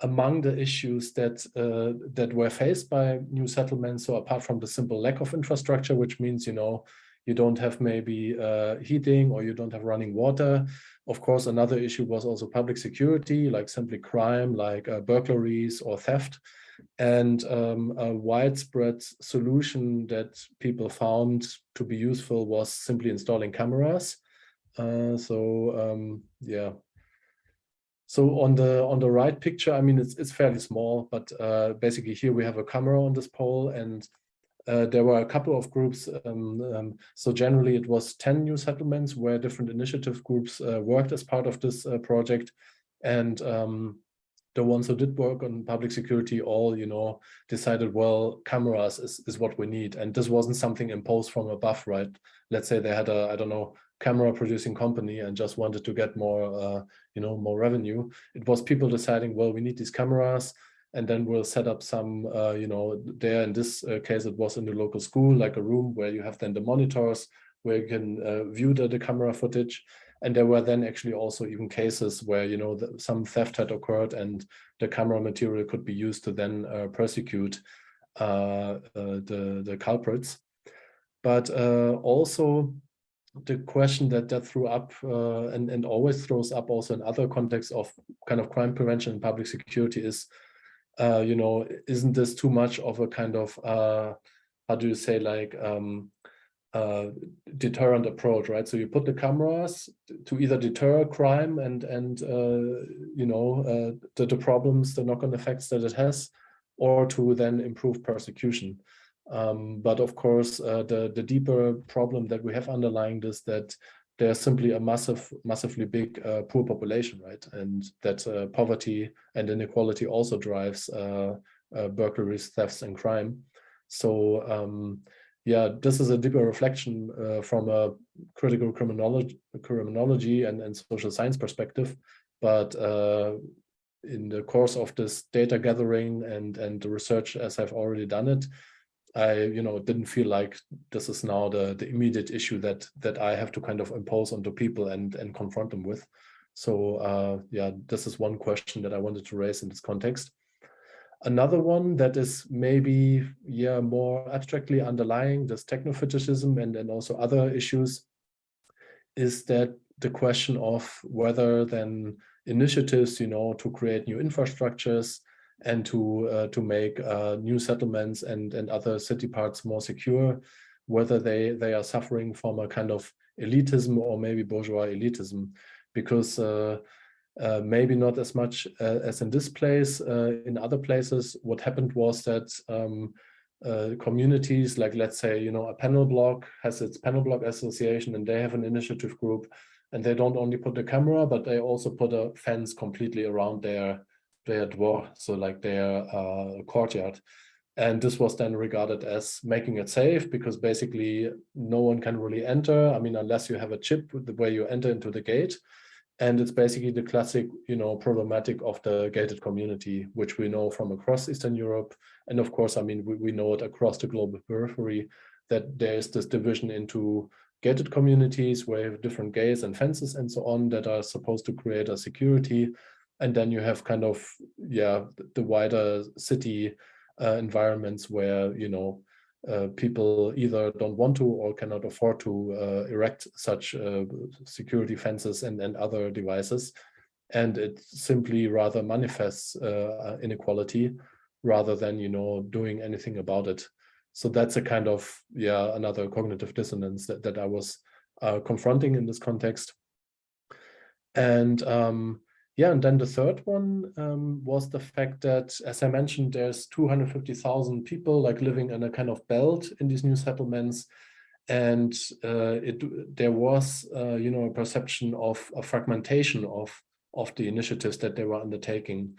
among the issues that were faced by new settlements, so apart from the simple lack of infrastructure, which means, you don't have maybe heating or you don't have running water. Of course, another issue was also public security, like simply crime, like burglaries or theft. And a widespread solution that people found to be useful was simply installing cameras. Yeah. So on the right picture, I mean, it's fairly small, but basically here we have a camera on this pole, and there were a couple of groups. So generally it was 10 new settlements where different initiative groups worked as part of this project. And the ones who did work on public security all, you know, decided, well, cameras is what we need. And this wasn't something imposed from above, right? Let's say they had a, I don't know, camera producing company and just wanted to get more, you know, more revenue. It was people deciding, well, we need these cameras, and then we'll set up some, you know, there in this case, it was in the local school, like a room where you have then the monitors where you can view the camera footage. And there were then actually also even cases where, you know, some theft had occurred and the camera material could be used to then persecute the culprits. But also the question that threw up and always throws up also in other contexts of kind of crime prevention and public security is, you know, isn't this too much of a kind of, how do you say, like, deterrent approach, right? So you put the cameras to either deter crime and you know, the problems, the knock-on effects that it has, or to then improve persecution. But of course, the deeper problem that we have underlying this, that there's simply a massively big poor population, right? And that poverty and inequality also drives burglaries, thefts, and crime. So yeah, this is a deeper reflection from a critical criminology and social science perspective. But in the course of this data gathering and the research, as I've already done it, I, you know, didn't feel like this is now the immediate issue that I have to kind of impose onto people and confront them with. So yeah, this is one question that I wanted to raise in this context. Another one that is maybe, yeah, more abstractly underlying this techno-fetishism and also other issues is that the question of whether then initiatives, you know, to create new infrastructures and to make new settlements and other city parts more secure, whether they are suffering from a kind of elitism or maybe bourgeois elitism, because maybe not as much as in this place. In other places, what happened was that communities, like, let's say, you know, a panel block has its panel block association and they have an initiative group, and they don't only put the camera, but they also put a fence completely around their dwor, so like their courtyard. And this was then regarded as making it safe, because basically no one can really enter. I mean, unless you have a chip where you enter into the gate. And it's basically the classic, you know, problematic of the gated community, which we know from across Eastern Europe. And of course, I mean, we know it across the global periphery, that there's this division into gated communities where you have different gates and fences and so on that are supposed to create a security. And then you have kind of, yeah, the wider city environments where, you know, people either don't want to or cannot afford to erect such security fences and other devices. And it simply rather manifests inequality rather than, you know, doing anything about it. So that's a kind of, yeah, another cognitive dissonance that I was confronting in this context. And yeah, and then the third one was the fact that, as I mentioned, there's 250,000 people like living in a kind of belt in these new settlements. And there was, you know, a perception of a fragmentation of the initiatives that they were undertaking.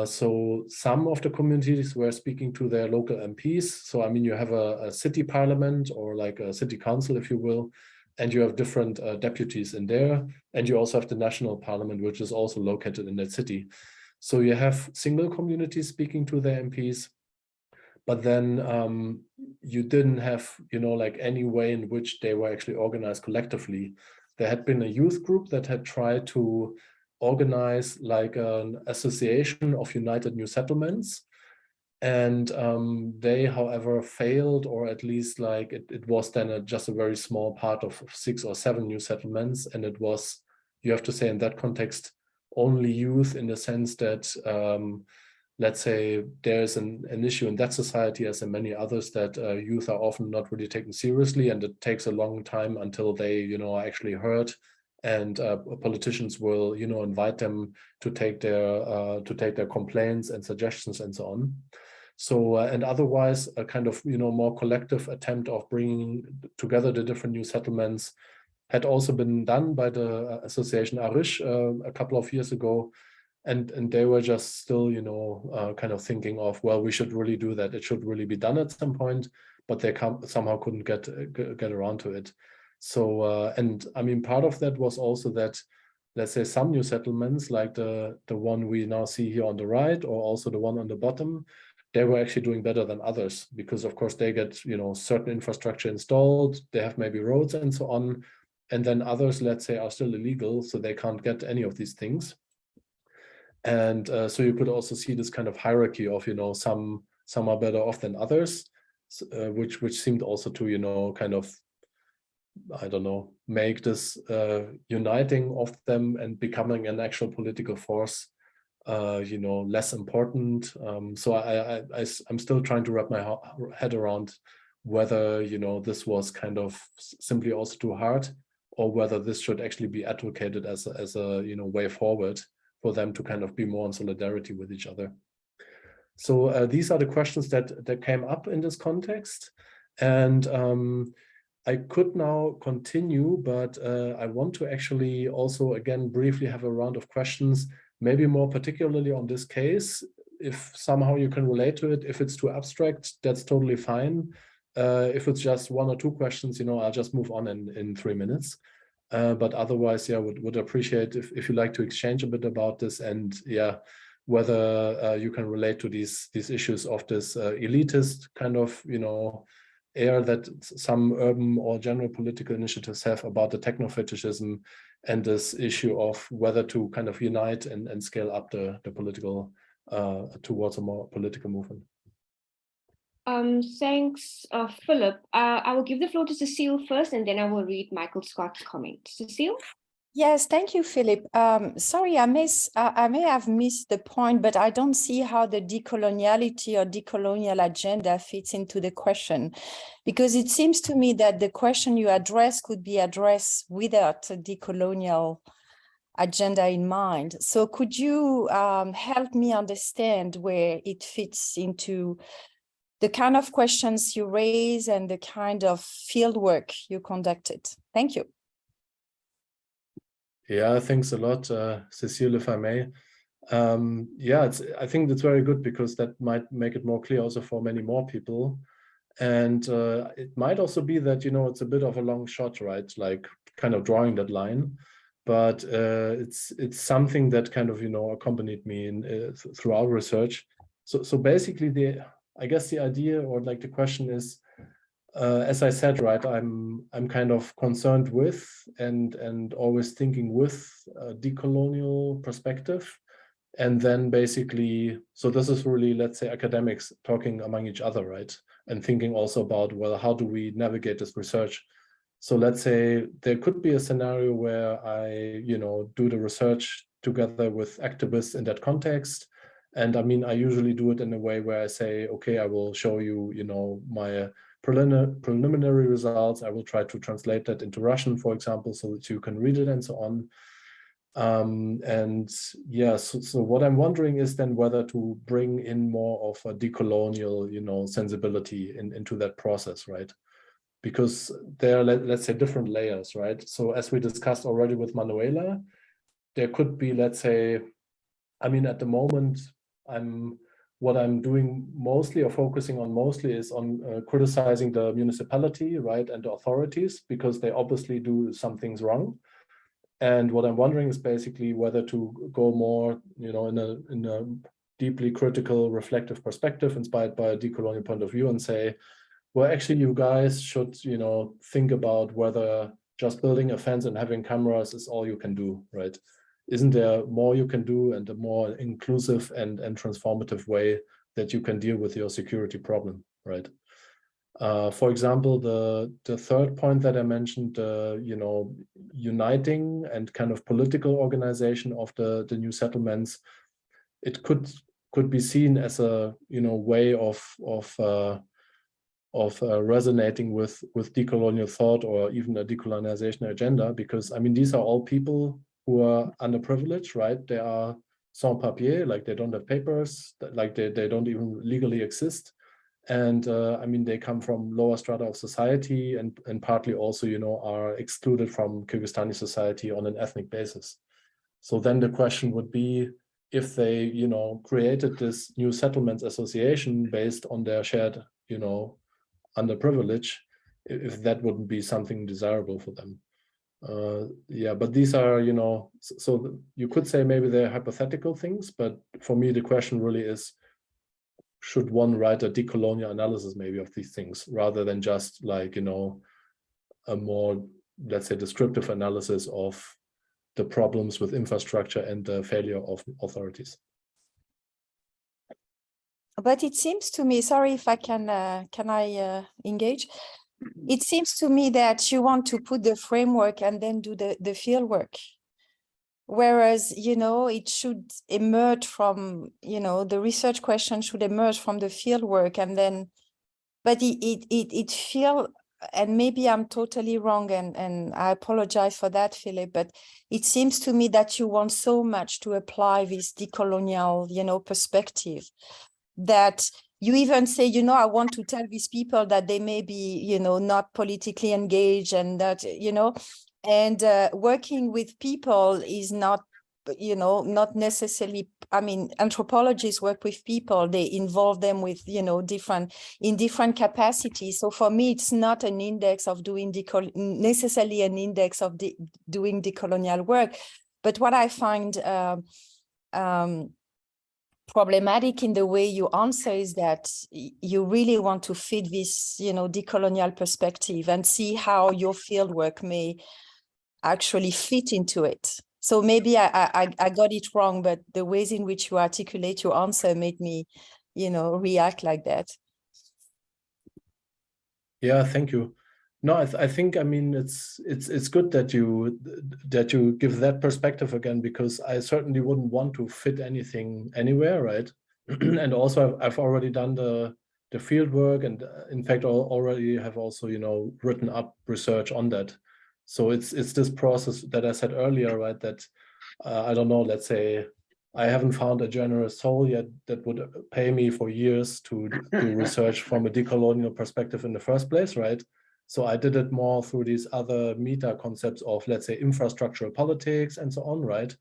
So some of the communities were speaking to their local MPs. So, I mean, you have a city parliament or like a city council, if you will, and you have different deputies in there. And you also have the national parliament, which is also located in that city. So you have single communities speaking to their MPs, but then you didn't have, you know, like any way in which they were actually organized collectively. There had been a youth group that had tried to organize like an association of United New Settlements. And they, however, failed, or at least like it was then just a very small part of 6 or 7 new settlements. And it was, you have to say in that context, only youth, in the sense that, let's say, there's an issue in that society, as in many others, that youth are often not really taken seriously, and it takes a long time until they, you know, are actually heard. And politicians will, you know, invite them to take their complaints and suggestions and so on. So, and otherwise, a kind of, you know, more collective attempt of bringing together the different new settlements had also been done by the association Arish a couple of years ago. and they were just still, you know, kind of thinking of, well, we should really do that. It should really be done at some point, but they somehow couldn't get around to it. So, and I mean, part of that was also that, let's say, some new settlements, like the one we now see here on the right, or also the one on the bottom, they were actually doing better than others, because of course they get, you know, certain infrastructure installed, they have maybe roads and so on, and then others, let's say, are still illegal, so they can't get any of these things. And so you could also see this kind of hierarchy of, you know, some are better off than others, which seemed also to, you know, kind of, I don't know, make this uniting of them and becoming an actual political force, you know, less important. So I'm still trying to wrap my head around whether, you know, this was kind of simply also too hard, or whether this should actually be advocated as a you know, way forward for them to kind of be more in solidarity with each other. So these are the questions that came up in this context. And I could now continue, but I want to actually also, again, briefly have a round of questions, maybe more particularly on this case. If somehow you can relate to it, if it's too abstract, that's totally fine. If it's just one or two questions, you know, I'll just move on in 3 minutes. But otherwise, yeah, would appreciate if you like to exchange a bit about this, and yeah, whether you can relate to these issues of this elitist kind of, you know, air that some urban or general political initiatives have about the techno-fetishism, and this issue of whether to kind of unite and scale up the political towards a more political movement. Thanks, Philip. I will give the floor to Cecile first, and then I will read Michael Scott's comment. Cecile? Yes, thank you, Philip. Sorry, I may have missed the point, but I don't see how the decoloniality or decolonial agenda fits into the question, because it seems to me that the question you address could be addressed without a decolonial agenda in mind. So could you help me understand where it fits into the kind of questions you raise and the kind of fieldwork you conducted? Thank you. Yeah, thanks a lot, Cecile, if I may. Yeah, I think that's very good, because that might make it more clear also for many more people. And it might also be that, you know, it's a bit of a long shot, right? Like kind of drawing that line. But it's something that kind of, you know, accompanied me in throughout research. So basically, I guess the idea, or like the question is, as I said, right, I'm kind of concerned with and always thinking with a decolonial perspective. And then basically, so this is really, let's say, academics talking among each other, right? And thinking also about, well, how do we navigate this research? So let's say there could be a scenario where I, you know, do the research together with activists in that context. And I mean, I usually do it in a way where I say, okay, I will show you, you know, my preliminary results. I will try to translate that into Russian, for example, so that you can read it and so on. And yeah, so what I'm wondering is then whether to bring in more of a decolonial, you know, sensibility into that process, right? Because there are, let's say, different layers, right? So as we discussed already with Manuela, there could be, let's say, I mean, at the moment, what I'm doing mostly, or focusing on mostly, is on criticizing the municipality, right, and the authorities, because they obviously do some things wrong. And what I'm wondering is basically whether to go more, you know, in a deeply critical, reflective perspective, inspired by a decolonial point of view, and say, well, actually, you guys should, you know, think about whether just building a fence and having cameras is all you can do, right? Isn't there more you can do, and a more inclusive and transformative way that you can deal with your security problem, right? For example, the third point that I mentioned, you know, uniting and kind of political organization of the new settlements, it could be seen as a, you know, way of resonating with decolonial thought, or even a decolonization agenda, because I mean, these are all people who are underprivileged, right? They are sans papier, like they don't have papers, like they don't even legally exist. And I mean, they come from lower strata of society, and partly also, you know, are excluded from Kyrgyzstani society on an ethnic basis. So then the question would be, if they, you know, created this new settlements association based on their shared, you know, underprivilege, if that wouldn't be something desirable for them. Yeah, but these are, you know, so you could say maybe they're hypothetical things, but for me, the question really is, should one write a decolonial analysis maybe of these things rather than just like, you know, a more, let's say, descriptive analysis of the problems with infrastructure and the failure of authorities. But it seems to me, sorry if I can I engage? It seems to me that you want to put the framework and then do the field work. Whereas, you know, it should emerge from, you know, the research question should emerge from the field work, and then, but it feel, and maybe I'm totally wrong, and I apologize for that, Philip, but it seems to me that you want so much to apply this decolonial, you know, perspective, that you even say, you know, I want to tell these people that they may be, you know, not politically engaged, and that, you know, and working with people is not, you know, not necessarily, I mean, anthropologists work with people, they involve them with, you know, in different capacities. So for me, it's not an index of doing necessarily an index of doing decolonial work. But what I find problematic in the way you answer is that you really want to fit this, you know, decolonial perspective and see how your fieldwork may actually fit into it. So maybe I got it wrong, but the ways in which you articulate your answer made me, you know, react like that. Yeah, thank you. No, I think, I mean, it's good that you give that perspective again, because I certainly wouldn't want to fit anything anywhere, right? And also I've already done the field work, and in fact already have also, you know, written up research on that. So it's this process that I said earlier, right? That I don't know, let's say I haven't found a generous soul yet that would pay me for years to do research from a decolonial perspective in the first place, right? So I did it more through these other meta concepts of, let's say, infrastructural politics and so on, right?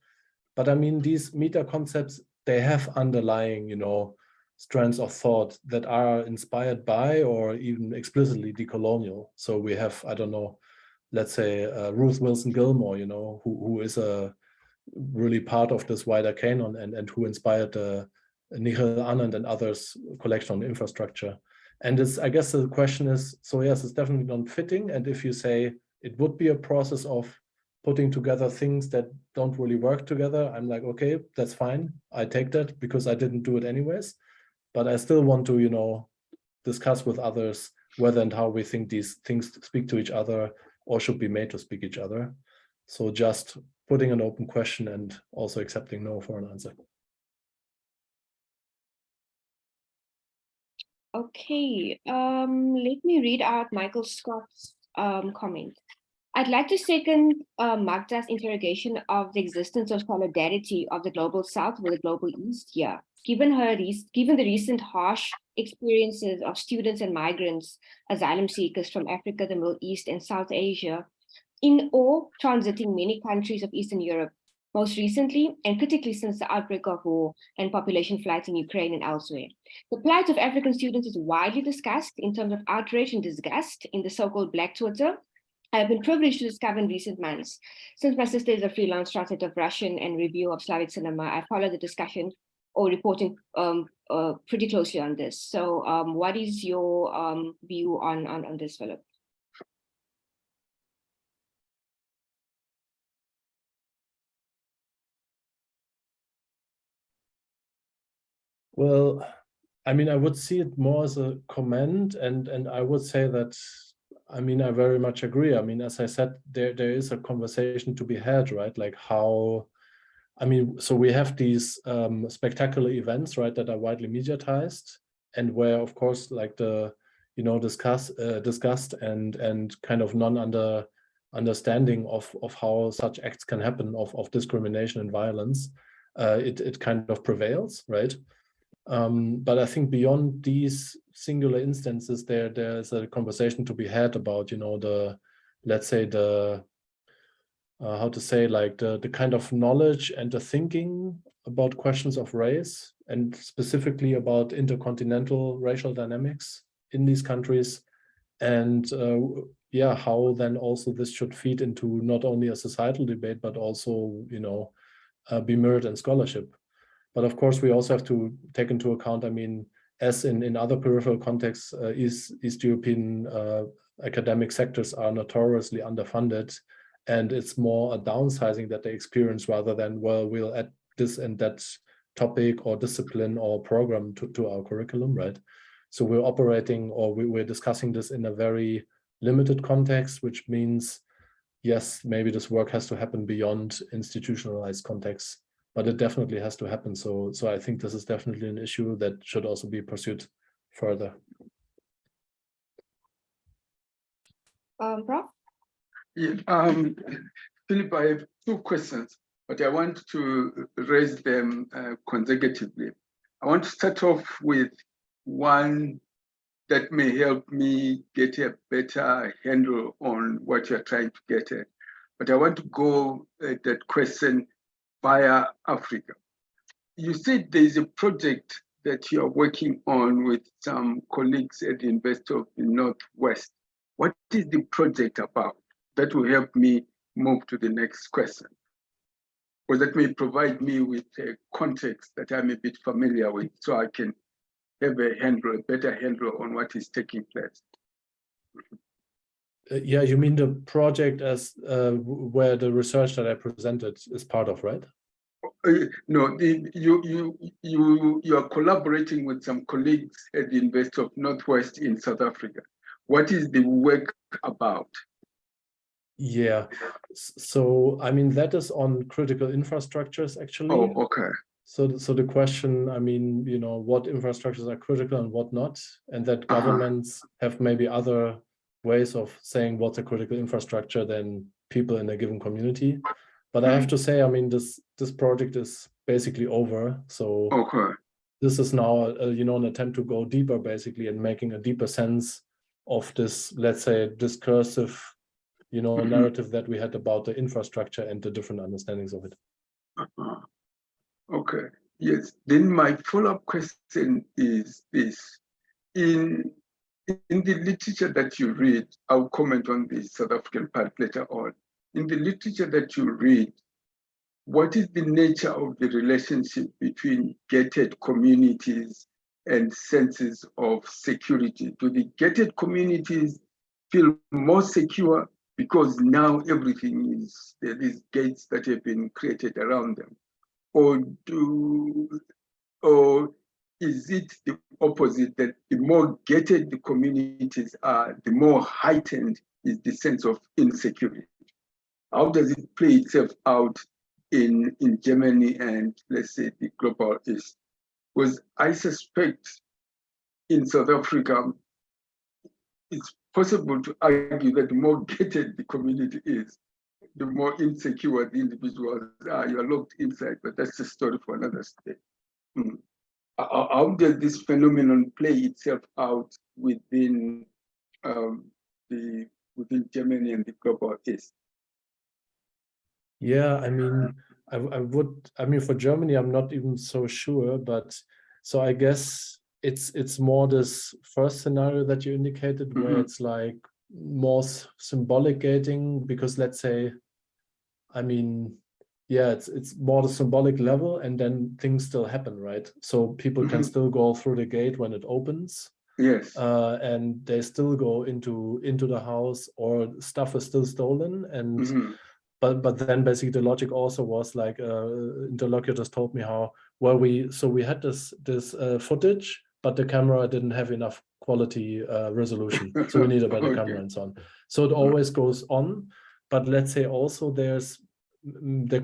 But I mean, these meta concepts, they have underlying, you know, strands of thought that are inspired by or even explicitly decolonial. So we have, I don't know, let's say Ruth Wilson Gilmore, you know, who is a really part of this wider canon, and who inspired Nihil Anand and others collection on infrastructure. And it's, I guess the question is, so yes, it's definitely not fitting. And if you say it would be a process of putting together things that don't really work together, I'm like, okay, that's fine. I take that because I didn't do it anyways. But I still want to, you know, discuss with others whether and how we think these things speak to each other or should be made to speak each other. So just putting an open question and also accepting no for an answer. Okay, let me read out Michael Scott's comment. I'd like to second Magda's interrogation of the existence of solidarity of the Global South with the Global East here. Given the recent harsh experiences of students and migrants, asylum seekers from Africa, the Middle East, and South Asia, in or transiting many countries of Eastern Europe, most recently and critically since the outbreak of war and population flights in Ukraine and elsewhere. The plight of African students is widely discussed in terms of outrage and disgust in the so-called Black Twitter. I have been privileged to discover in recent months. Since my sister is a freelance translator of Russian and review of Slavic cinema, I follow the discussion or reporting pretty closely on this. So what is your view on this, Philip? Well, I mean, I would see it more as a comment, and I would say that, I mean, I very much agree. I mean, as I said, there is a conversation to be had, right? Like how, I mean, so we have these spectacular events, right, that are widely mediatized, and where, of course, like the, you know, disgust and kind of understanding of how such acts can happen, of discrimination and violence, it kind of prevails, right? But I think beyond these singular instances, there's a conversation to be had about, you know, the, let's say the, how to say, like the kind of knowledge and the thinking about questions of race and specifically about intercontinental racial dynamics in these countries, and yeah, how then also this should feed into not only a societal debate but also, you know, be mirrored in scholarship. But of course, we also have to take into account, I mean, as in other peripheral contexts, East European academic sectors are notoriously underfunded, and it's more a downsizing that they experience rather than, well, we'll add this and that topic or discipline or program to our curriculum, right? So we're operating, or we're discussing this in a very limited context, which means, yes, maybe this work has to happen beyond institutionalized contexts, but it definitely has to happen. So I think this is definitely an issue that should also be pursued further. Prof? Yeah, Philip, I have two questions, but I want to raise them consecutively. I want to start off with one that may help me get a better handle on what you're trying to get at. But I want to go at that question via Africa. You said there's a project that you're working on with some colleagues at the University of the Northwest. What is the project about? That will help me move to the next question. Or that may provide me with a context that I'm a bit familiar with, so I can have a better handle on what is taking place. Yeah, you mean the project as where the research that I presented is part of, right? No, you are collaborating with some colleagues at the University of Northwest in South Africa. What is the work about? Yeah, so I mean, that is on critical infrastructures, actually. Oh, okay. So the question, I mean, you know, what infrastructures are critical and what not, and that governments have maybe other ways of saying what's a critical infrastructure than people in a given community. But I have to say, I mean, this project is basically over. So okay. This is now, you know, an attempt to go deeper, basically, and making a deeper sense of this, let's say, discursive, you know, narrative that we had about the infrastructure and the different understandings of it. Okay. Yes. Then my follow-up question is this: in the literature that you read, I'll comment on the South African part later on. In the literature that you read, what is the nature of the relationship between gated communities and senses of security? Do the gated communities feel more secure because now everything is, there are these gates that have been created around them? Or is it the opposite, that the more gated the communities are, the more heightened is the sense of insecurity? How does it play itself out in Germany and, let's say, the global East? Because I suspect in South Africa, it's possible to argue that the more gated the community is, the more insecure the individuals are. You are locked inside, but that's a story for another day. How does this phenomenon play itself out within within Germany and the global East? Yeah, I mean, I mean, for Germany, I'm not even so sure, but so I guess it's more this first scenario that you indicated, where it's like more symbolic gating, because let's say, I mean, yeah, it's more the symbolic level, and then things still happen, right? So people can still go through the gate when it opens. Yes. And they still go into the house, or stuff is still stolen, and but then basically the logic also was like, interlocutors told me how, well, we had this footage, but the camera didn't have enough quality resolution, so we need a better camera and so on. So it always goes on, but let's say also there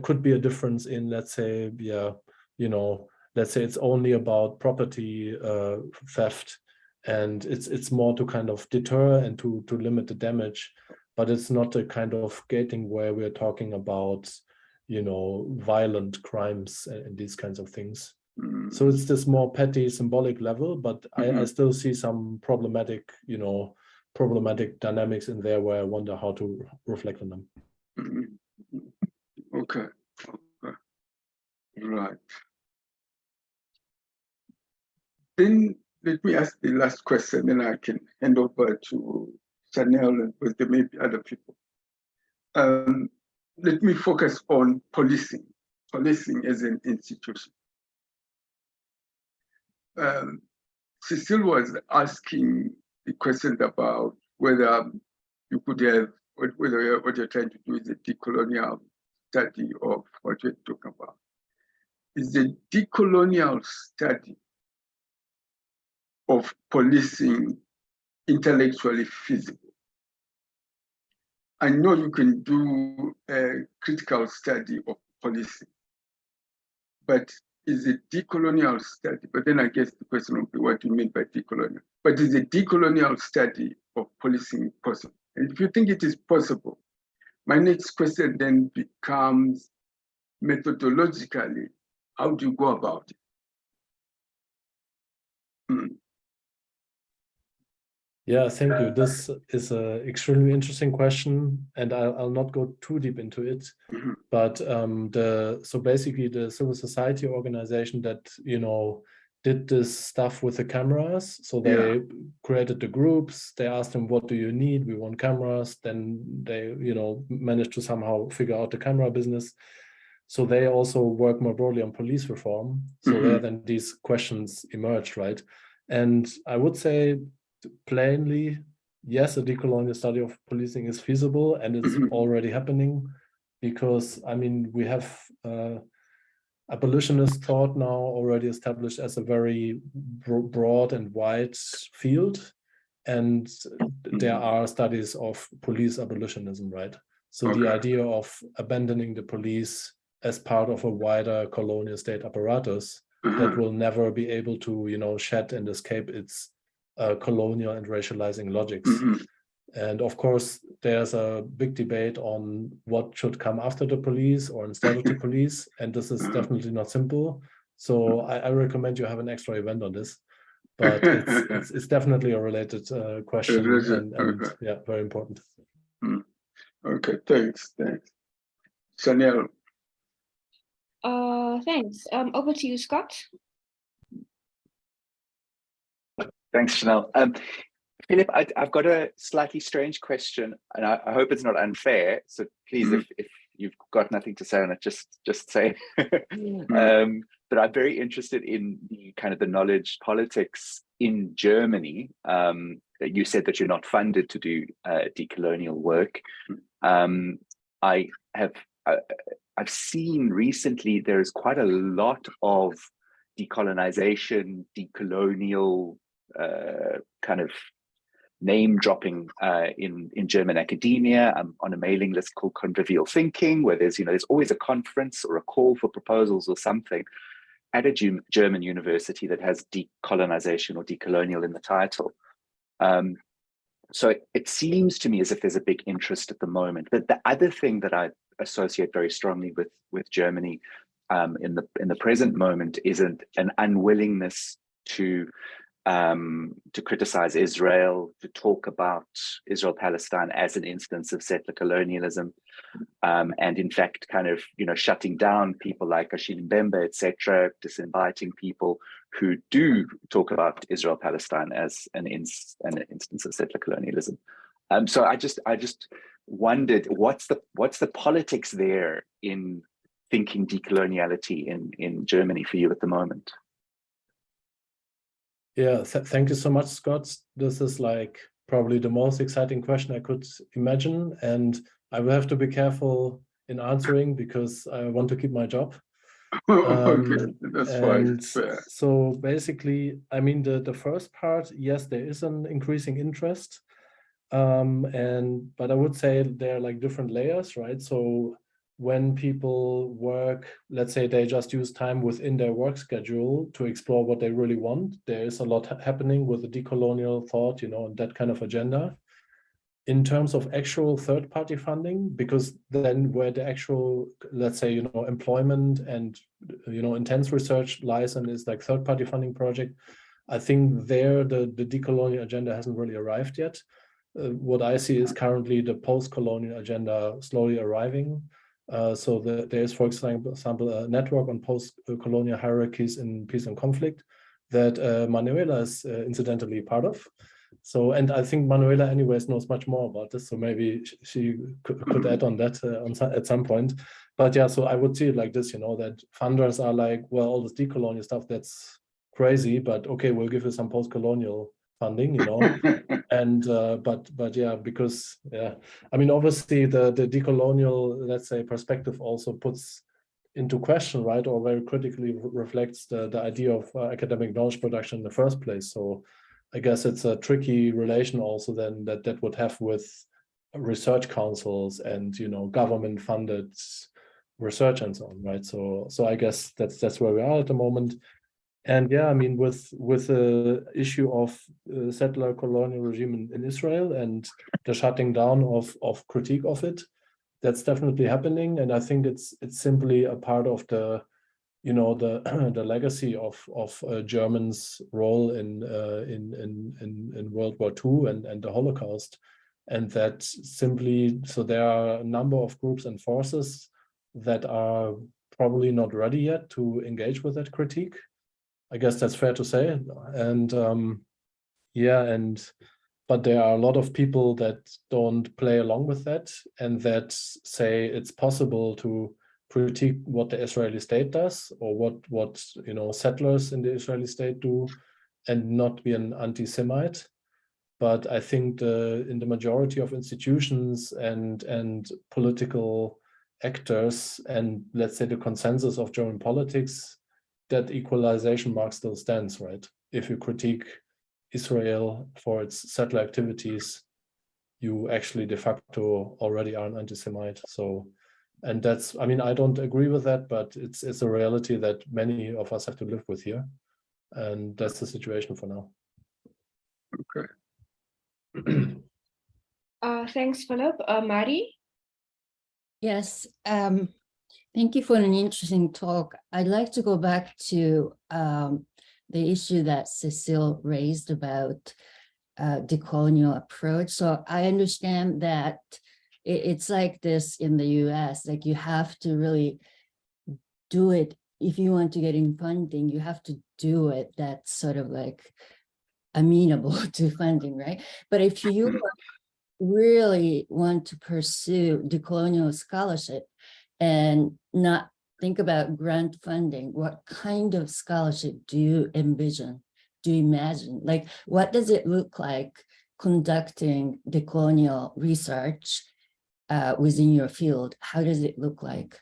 could be a difference in, let's say, yeah, you know, let's say it's only about property theft, and it's more to kind of deter and to limit the damage. But it's not a kind of gating where we're talking about, you know, violent crimes and these kinds of things. So it's this more petty symbolic level, but I still see some problematic, you know, problematic dynamics in there where I wonder how to reflect on them. Okay. Right. Then let me ask the last question, then I can hand over to Chanel, and because there may be other people. Let me focus on policing as an institution. Cecile was asking the question about whether you could have, whether what you're trying to do is a decolonial study of what you're talking about. Is the decolonial study of policing intellectually feasible? I know you can do a critical study of policing, but is a decolonial study, but then I guess the question would be what do you mean by decolonial? But is a decolonial study of policing possible? And if you think it is possible, my next question then becomes methodologically, how do you go about it? Yeah, thank you. This is an extremely interesting question, and I'll not go too deep into it. But so basically, the civil society organization that did this stuff with the cameras. So they created the groups. They asked them, "What do you need? We want cameras." Then they managed to somehow figure out the camera business. So they also work more broadly on police reform. So there then these questions emerged, right? And I would say, plainly, yes, a decolonial study of policing is feasible, and it's already happening, because we have abolitionist thought now already established as a very broad and wide field, and there are studies of police abolitionism, right? So the idea of abandoning the police as part of a wider colonial state apparatus that will never be able to shed and escape its colonial and racializing logics. And of course, there's a big debate on what should come after the police or instead of the police, and this is definitely not simple. So I recommend you have an extra event on this, but it's definitely a related question, and yeah, very important. Okay, thanks. Chanel. Thanks. Over to you, Scott. Thanks, Chanel. Philip, I've got a slightly strange question, and I hope it's not unfair. So please, if you've got nothing to say on it, just say. But I'm very interested in the kind of the knowledge politics in Germany. You said that you're not funded to do decolonial work. I've seen recently there is quite a lot of decolonization, decolonial kind of name dropping in German academia. I'm on a mailing list called Convivial Thinking, where there's always a conference or a call for proposals or something at a German university that has decolonization or decolonial in the title. So it seems to me as if there's a big interest at the moment. But the other thing that I associate very strongly with Germany in the present moment is an unwillingness to criticize Israel, to talk about Israel-Palestine as an instance of settler colonialism, and in fact, kind of shutting down people like Achille Mbembe, etc., disinviting people who do talk about Israel-Palestine as an instance of settler colonialism. So I just wondered what's the politics there in thinking decoloniality in Germany for you at the moment? Yeah, thank you so much, Scott. This is like probably the most exciting question I could imagine, and I will have to be careful in answering because I want to keep my job. Okay, that's fine. So basically, the first part, yes, there is an increasing interest, but I would say there are like different layers, right? So when people work, let's say they just use time within their work schedule to explore what they really want, there is a lot happening with the decolonial thought, and that kind of agenda. In terms of actual third-party funding, because then where the actual, let's say, employment and, intense research lies and is like third-party funding project, I think there the decolonial agenda hasn't really arrived yet. What I see is currently the post-colonial agenda slowly arriving. So there is, for example, a network on post-colonial hierarchies in peace and conflict, that Manuela is incidentally part of. So, and I think Manuela anyways knows much more about this, so maybe she could add on that at some point. But yeah, so I would see it like this, you know, that funders are like, well, all this decolonial stuff, that's crazy, but okay, we'll give you some post-colonial funding, you know. And but yeah, because yeah, I mean, obviously the decolonial, let's say, perspective also puts into question, right, or very critically reflects the idea of academic knowledge production in the first place. So I guess it's a tricky relation also then that would have with research councils and, you know, government funded research and so on, right? So I guess that's where we are at the moment. And yeah, I mean, with the issue of settler colonial regime in Israel and the shutting down of critique of it, that's definitely happening. And I think it's simply a part of the, you know, the legacy of Germans' role in World War II and the Holocaust. And that simply, so there are a number of groups and forces that are probably not ready yet to engage with that critique. I guess that's fair to say. And yeah, but there are a lot of people that don't play along with that and that say it's possible to critique what the Israeli state does or what you know, settlers in the Israeli state do and not be an anti-Semite. But I think in the majority of institutions and political actors and let's say the consensus of German politics, that equalization mark still stands, right? If you critique Israel for its settler activities, you actually de facto already are an anti-Semite. So, and that's, I mean, I don't agree with that, but it's a reality that many of us have to live with here. And that's the situation for now. Okay. Thanks, Philip. Mari? Yes, thank you for an interesting talk. I'd like to go back to the issue that Cecile raised about decolonial approach. So I understand that it's like this in the US, like you have to really do it. If you want to get in funding, you have to do it. That's sort of like amenable to funding, right? But if you really want to pursue decolonial scholarship and not think about grant funding, what kind of scholarship do you envision? Do you imagine? Like, what does it look like conducting decolonial research within your field? How does it look like?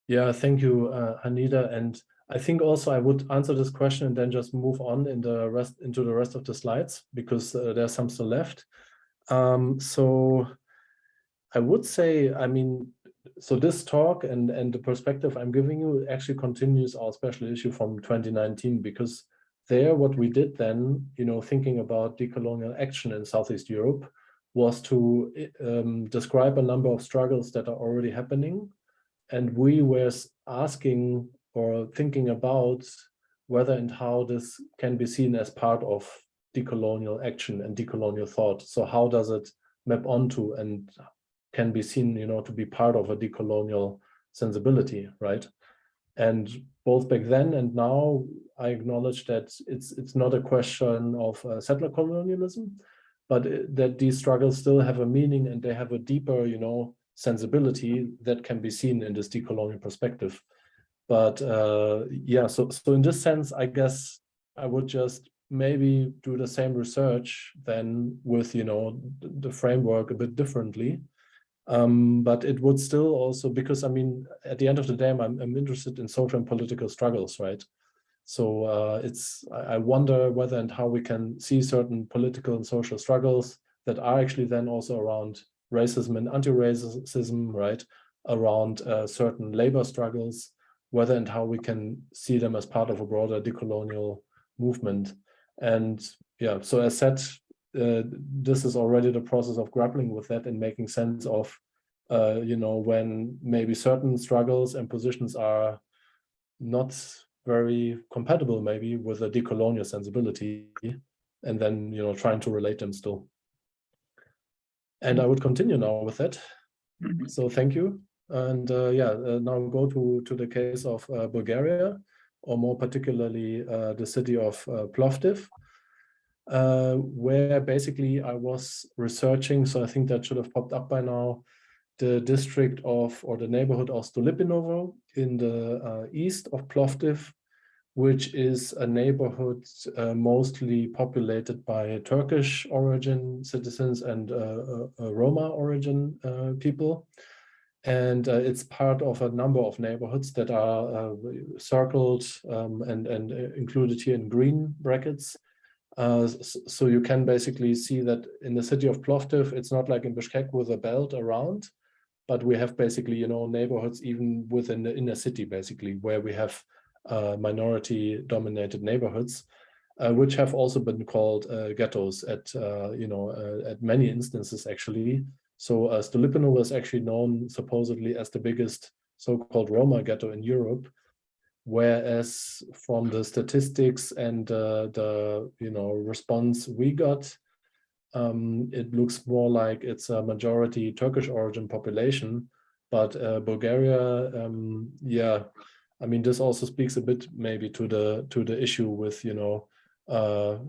Yeah, thank you, Anita. And I think also I would answer this question and then just move on into the rest of the slides because there's some still left. So I would say, I mean, so this talk and the perspective I'm giving you actually continues our special issue from 2019, because there what we did then, you know, thinking about decolonial action in Southeast Europe was to describe a number of struggles that are already happening. And we were asking or thinking about whether and how this can be seen as part of decolonial action and decolonial thought. So how does it map onto and can be seen, you know, to be part of a decolonial sensibility, right? And both back then and now, I acknowledge that it's not a question of settler colonialism, but that these struggles still have a meaning and they have a deeper, you know, sensibility that can be seen in this decolonial perspective. But yeah, so in this sense, I guess I would just maybe do the same research then with, you know, the framework a bit differently. But it would still also, because I mean, at the end of the day, I'm interested in social and political struggles, right? So I wonder whether and how we can see certain political and social struggles that are actually then also around racism and anti-racism, right? Around certain labor struggles, whether and how we can see them as part of a broader decolonial movement. And yeah, so as said, this is already the process of grappling with that and making sense of, you know, when maybe certain struggles and positions are not very compatible maybe with a decolonial sensibility, and then, you know, trying to relate them still. And I would continue now with that. So thank you. And yeah, now go to the case of Bulgaria or more particularly the city of Plovdiv, where basically I was researching, so I think that should have popped up by now, the district of, or the neighborhood of Stolipinovo in the east of Plovdiv, which is a neighborhood mostly populated by Turkish origin citizens and Roma origin people. And it's part of a number of neighborhoods that are circled and included here in green brackets. So you can basically see that in the city of Plovdiv, it's not like in Bishkek with a belt around, but we have basically, you know, neighborhoods even within the inner city, basically, where we have minority-dominated neighborhoods, which have also been called ghettos at, at many instances, actually. So Stolipino was actually known supposedly as the biggest so-called Roma ghetto in Europe, whereas from the statistics and the response we got, it looks more like it's a majority Turkish origin population. But Bulgaria, I mean, this also speaks a bit maybe to the issue with the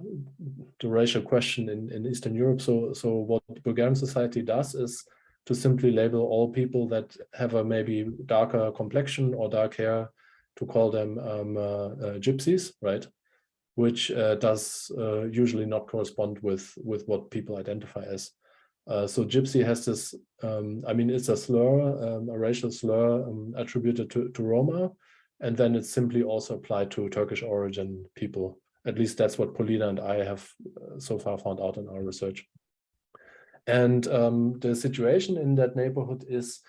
racial question in Eastern Europe. So what Bulgarian society does is to simply label all people that have a maybe darker complexion or dark hair, to call them gypsies, right? Which does usually not correspond with what people identify as. So gypsy has this, I mean, it's a slur, a racial slur attributed to Roma, and then it's simply also applied to Turkish origin people. At least that's what Polina and I have so far found out in our research. And the situation in that neighborhood is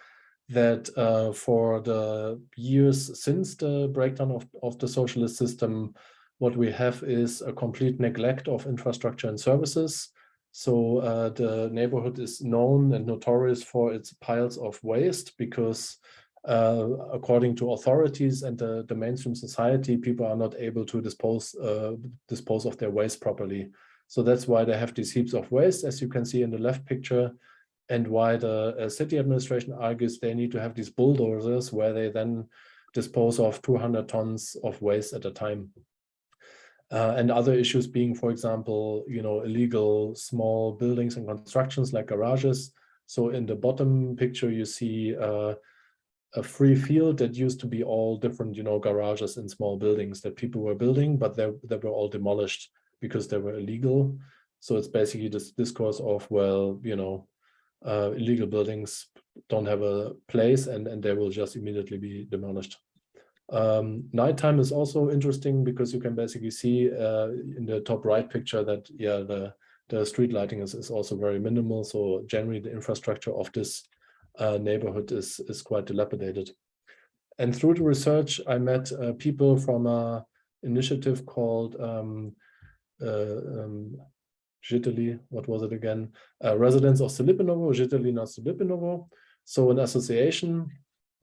that for the years since the breakdown of the socialist system, what we have is a complete neglect of infrastructure and services. So the neighborhood is known and notorious for its piles of waste because according to authorities and the mainstream society, people are not able to dispose of their waste properly. So that's why they have these heaps of waste, as you can see in the left picture, and why the city administration argues they need to have these bulldozers where they then dispose of 200 tons of waste at a time. And other issues being, for example, illegal small buildings and constructions like garages. So in the bottom picture, you see a free field that used to be all different, garages and small buildings that people were building, but they were all demolished because they were illegal. So it's basically this discourse of, well, illegal buildings don't have a place and they will just immediately be demolished. Nighttime is also interesting because you can basically see in the top right picture that, the street lighting is also very minimal. So generally the infrastructure of this neighborhood is quite dilapidated. And through the research, I met people from an initiative called Žitelji, what was it again? Residents of Stolipinovo, Žitelji na Stolipinovo. So an association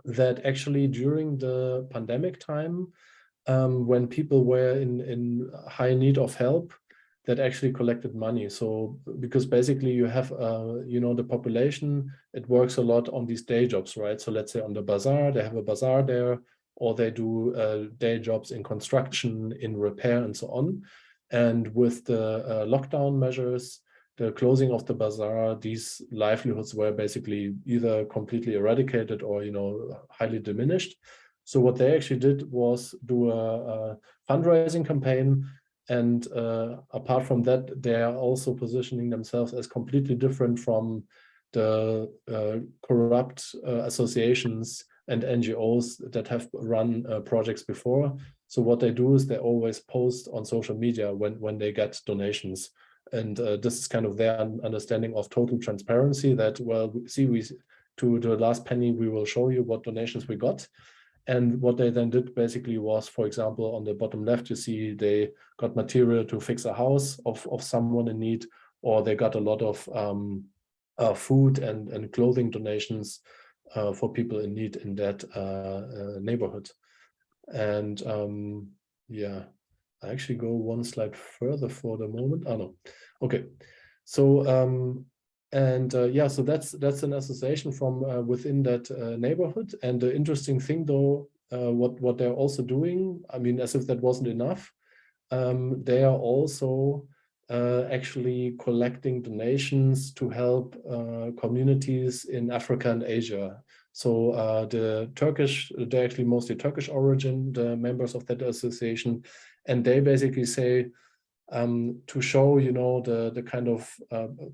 that actually during the pandemic time, when people were in high need of help, that actually collected money. So because basically you have, the population, it works a lot on these day jobs, right? So let's say on the bazaar, they have a bazaar there, or they do day jobs in construction, in repair, and so on. And with the lockdown measures, the closing of the bazaar, these livelihoods were basically either completely eradicated or, highly diminished. So what they actually did was do a fundraising campaign. And apart from that, they are also positioning themselves as completely different from the corrupt associations and NGOs that have run projects before. So what they do is they always post on social media when they get donations. And this is kind of their understanding of total transparency that, well, see, to the last penny, we will show you what donations we got. And what they then did basically was, for example, on the bottom left, you see they got material to fix a house of someone in need, or they got a lot of food and clothing donations for people in need in that neighborhood. And I actually go one slide further for the moment. Oh, no. Okay. So, so that's an association from within that neighborhood. And the interesting thing, though, what they're also doing, I mean, as if that wasn't enough, they are also actually collecting donations to help communities in Africa and Asia. So they're actually mostly Turkish origin, the members of that association, and they basically say, to show, the kind of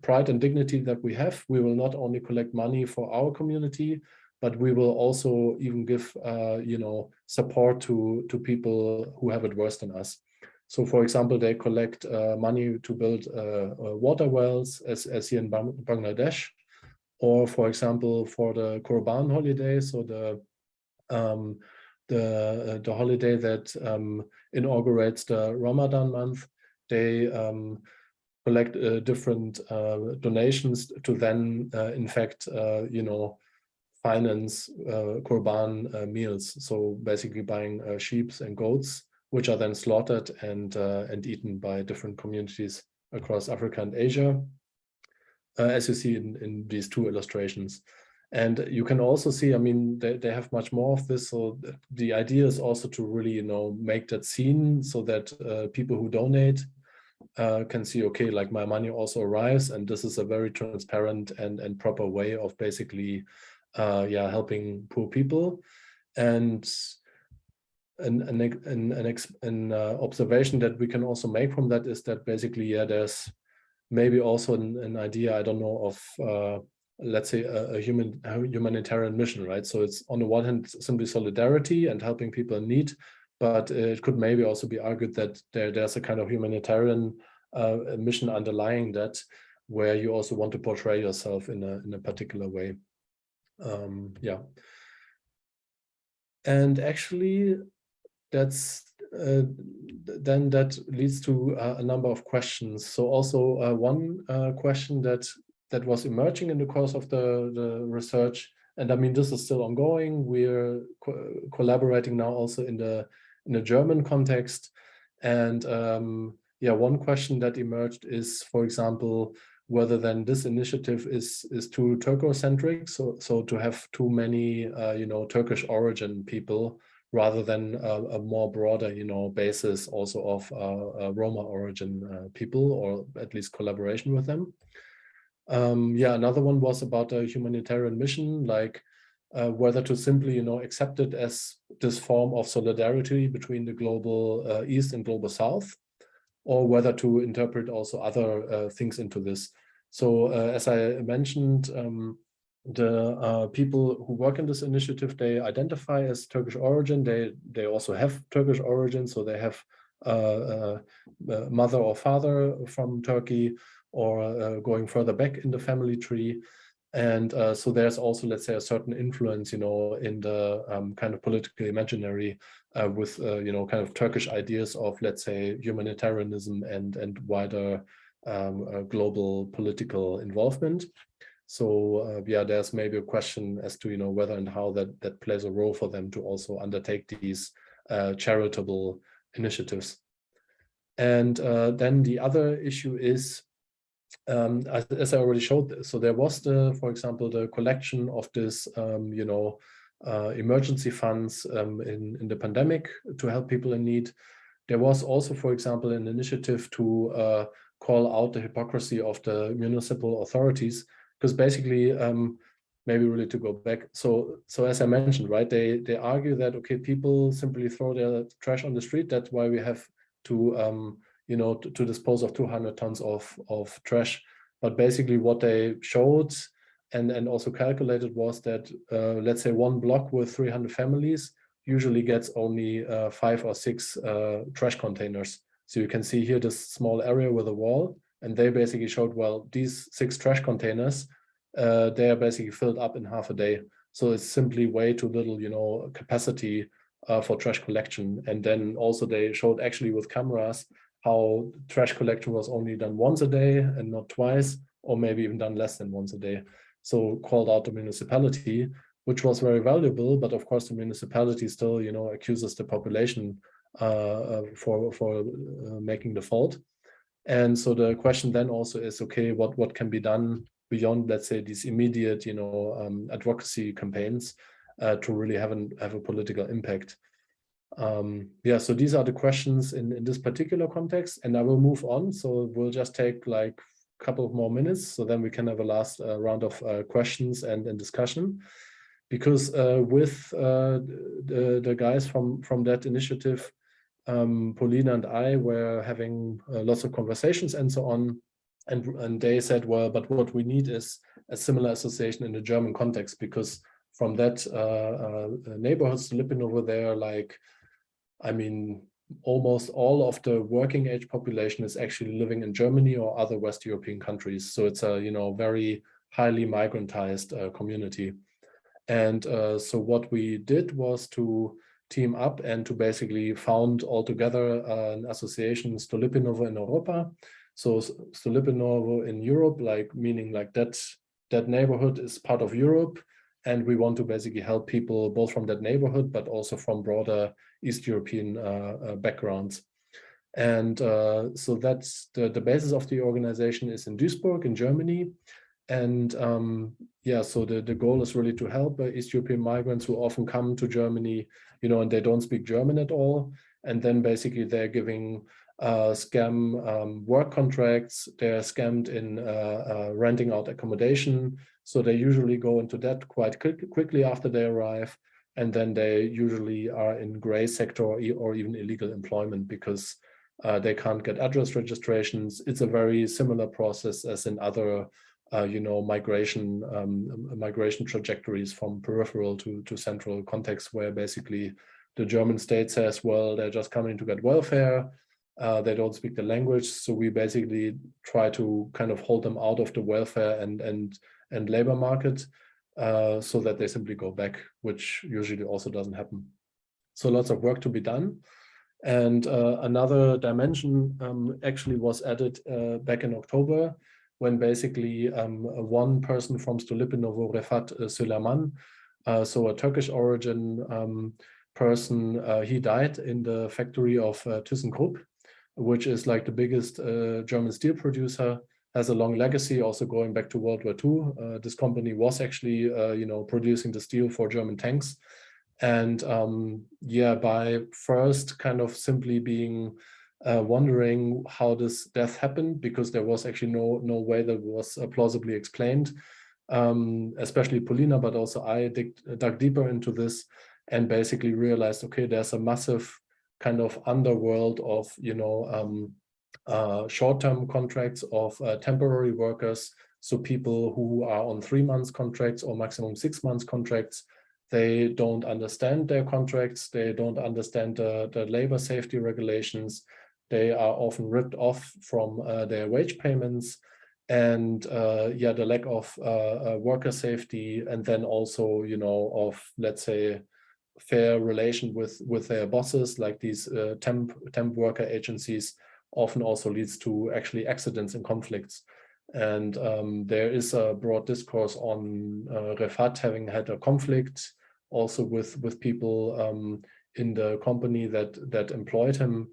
pride and dignity that we have, we will not only collect money for our community, but we will also even give, support to people who have it worse than us. So, for example, they collect money to build water wells, as here in Bangladesh, or, for example, for the Qurban holiday, so the holiday that inaugurates the Ramadan month. They collect different donations to then, in fact, finance Qurban meals. So basically buying sheep and goats, which are then slaughtered and eaten by different communities across Africa and Asia, as you see in these two illustrations. And you can also see, I mean, they have much more of this. So the idea is also to really, make that seen so that people who donate can see, okay, like my money also arrives, and this is a very transparent and proper way of basically, helping poor people. And an observation that we can also make from that is that basically, there's maybe also an idea, I don't know, of let's say a humanitarian mission, right? So it's on the one hand simply solidarity and helping people in need, but it could maybe also be argued that there's a kind of humanitarian mission underlying that, where you also want to portray yourself in a particular way. And actually, that's then that leads to a number of questions. So also one question that was emerging in the course of the research, and I mean, this is still ongoing. We're collaborating now also in the German context. And one question that emerged is, for example, whether then this initiative is too Turco-centric, so to have too many Turkish origin people, rather than a more broader basis also of Roma origin people, or at least collaboration with them. Another one was about a humanitarian mission, like whether to simply accept it as this form of solidarity between the global East and global South, or whether to interpret also other things into this. So as I mentioned, the people who work in this initiative, they identify as Turkish origin. They also have Turkish origin, so they have mother or father from Turkey, or going further back in the family tree. And so there's also, let's say, a certain influence, in the kind of political imaginary with, kind of Turkish ideas of, let's say, humanitarianism and wider global political involvement. So there's maybe a question as to, whether and how that plays a role for them to also undertake these charitable initiatives. And then the other issue is, as I already showed, so there was for example, the collection of this, emergency funds in the pandemic to help people in need. There was also, for example, an initiative to call out the hypocrisy of the municipal authorities, because basically, maybe really to go back. So as I mentioned, right, they argue that, okay, people simply throw their trash on the street. That's why we have to to dispose of 200 tons of trash. But basically what they showed and also calculated was that, let's say, one block with 300 families usually gets only 5 or 6 trash containers. So you can see here this small area with a wall, and they basically showed, well, these 6 trash containers, they are basically filled up in half a day. So it's simply way too little, capacity for trash collection. And then also they showed actually with cameras how trash collection was only done once a day and not twice, or maybe even done less than once a day. So called out the municipality, which was very valuable, but of course the municipality still, accuses the population for making the fault. And so the question then also is, okay, what can be done beyond, let's say, these immediate, advocacy campaigns? to really have a political impact. Yeah, so these are the questions in this particular context, and I will move on. So we'll just take like a couple of more minutes, so then we can have a last round of questions and discussion. Because with the guys from that initiative, Paulina and I were having lots of conversations and so on, and they said, well, but what we need is a similar association in the German context, because from that neighborhoods living over there, like, I mean, almost all of the working age population is actually living in Germany or other West European countries. So it's a, very highly migrantized community. And so what we did was to team up and to basically found altogether an association, Stolypinovo in Europa. So Stolypinovo in Europe, like meaning like that neighborhood is part of Europe. And we want to basically help people both from that neighborhood, but also from broader East European backgrounds. And so that's the basis of the organization is in Duisburg in Germany. And yeah, so the goal is really to help East European migrants who often come to Germany, and they don't speak German at all. And then basically they're giving scam work contracts. They're scammed in renting out accommodation. So they usually go into that quite quickly after they arrive. And then they usually are in gray sector or even illegal employment because they can't get address registrations. It's a very similar process as in other migration trajectories from peripheral to central contexts, where basically the German state says, well, they're just coming to get welfare. They don't speak the language. So we basically try to kind of hold them out of the welfare and labor market so that they simply go back, which usually also doesn't happen. So lots of work to be done. And another dimension actually was added back in October, when basically one person from Stolypinovo, Refat Süleyman, so a Turkish origin person, he died in the factory of ThyssenKrupp, which is like the biggest German steel producer, has a long legacy, also going back to World War II. This company was actually, producing the steel for German tanks. And yeah, by first kind of simply being wondering how this death happened, because there was actually no way that was plausibly explained, especially Paulina, but also I dug deeper into this and basically realized, okay, there's a massive kind of underworld of, short-term contracts of temporary workers. So people who are on 3 months contracts or maximum 6 months contracts, they don't understand their contracts. They don't understand the labor safety regulations. They are often ripped off from their wage payments, and yeah, the lack of worker safety, and then also, of, let's say, fair relation with their bosses, like these temp worker agencies, often also leads to actually accidents and conflicts. And there is a broad discourse on Refat having had a conflict also with people in the company that employed him.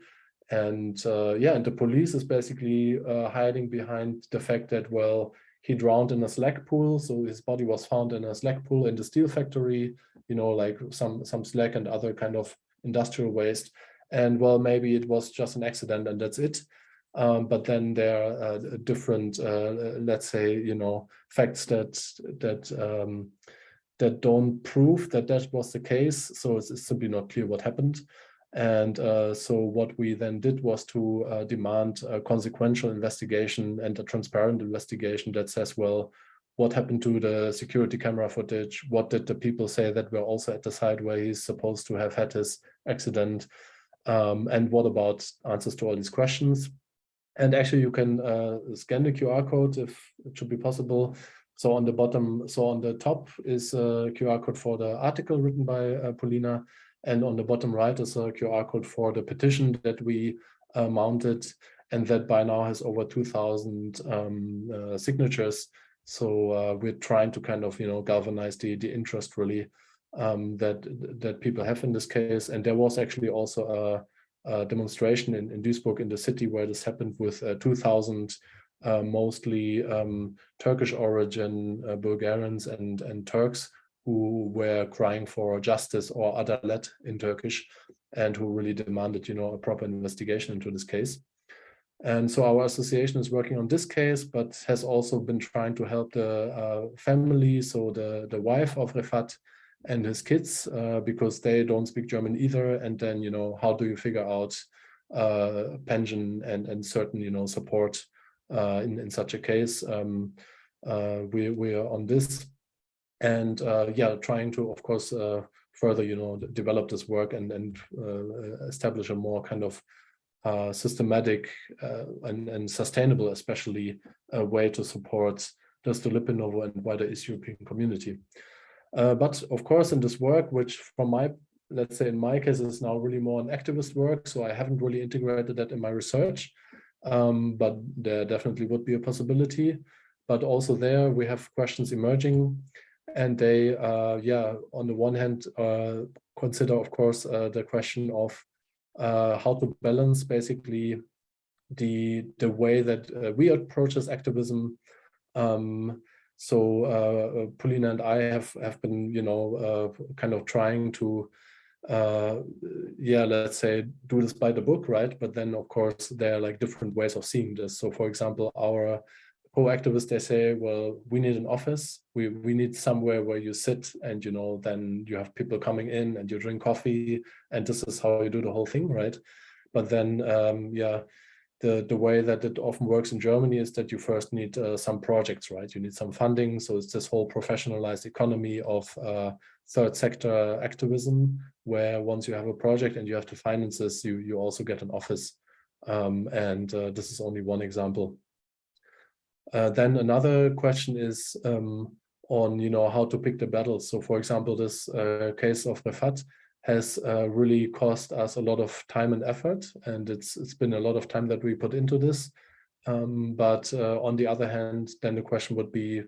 And yeah, and the police is basically hiding behind the fact that, well, he drowned in a slag pool. So his body was found in a slag pool in the steel factory, like some slag and other kind of industrial waste. And well, maybe it was just an accident and that's it. But then there are different, let's say, facts that don't prove that was the case. So it's simply not clear what happened. And so what we then did was to demand a consequential investigation and a transparent investigation that says, well, what happened to the security camera footage? What did the people say that were also at the site where he's supposed to have had his accident? And what about answers to all these questions? And actually you can scan the QR code if it should be possible. So on the bottom, so on the top is a QR code for the article written by Paulina. And on the bottom right is a QR code for the petition that we mounted, and that by now has over 2,000 signatures. So we're trying to kind of, galvanize the interest really that people have in this case. And there was actually also a demonstration in Duisburg in the city where this happened with 2,000 mostly Turkish origin Bulgarians and Turks who were crying for justice, or adalet in Turkish, and who really demanded, a proper investigation into this case. And so our association is working on this case, but has also been trying to help the family, so the wife of Refat and his kids, because they don't speak German either. And then, how do you figure out pension and certain, support in such a case? We are on this, and trying to, of course, further, develop this work and establish a more kind of systematic and sustainable, especially, way to support the Stolypinovo and wider East European community. But of course, in this work, which let's say in my case is now really more an activist work, so I haven't really integrated that in my research, but there definitely would be a possibility. But also there we have questions emerging, and they, on the one hand, consider, of course, the question of how to balance basically the way that we approach this activism. So Polina and I have been, kind of trying to, let's say, do this by the book, right? But then, of course, there are like different ways of seeing this. So, for example, our co-activists, they say, well, we need an office. We need somewhere where you sit, and then you have people coming in and you drink coffee, and this is how you do the whole thing, right? But then, the way that it often works in Germany is that you first need some projects, right? You need some funding. So it's this whole professionalized economy of third sector activism, where once you have a project and you have to finance this, you also get an office. And this is only one example. Then another question is on, how to pick the battles. So, for example, this case of Refat has really cost us a lot of time and effort, and it's been a lot of time that we put into this. But on the other hand, then the question would be,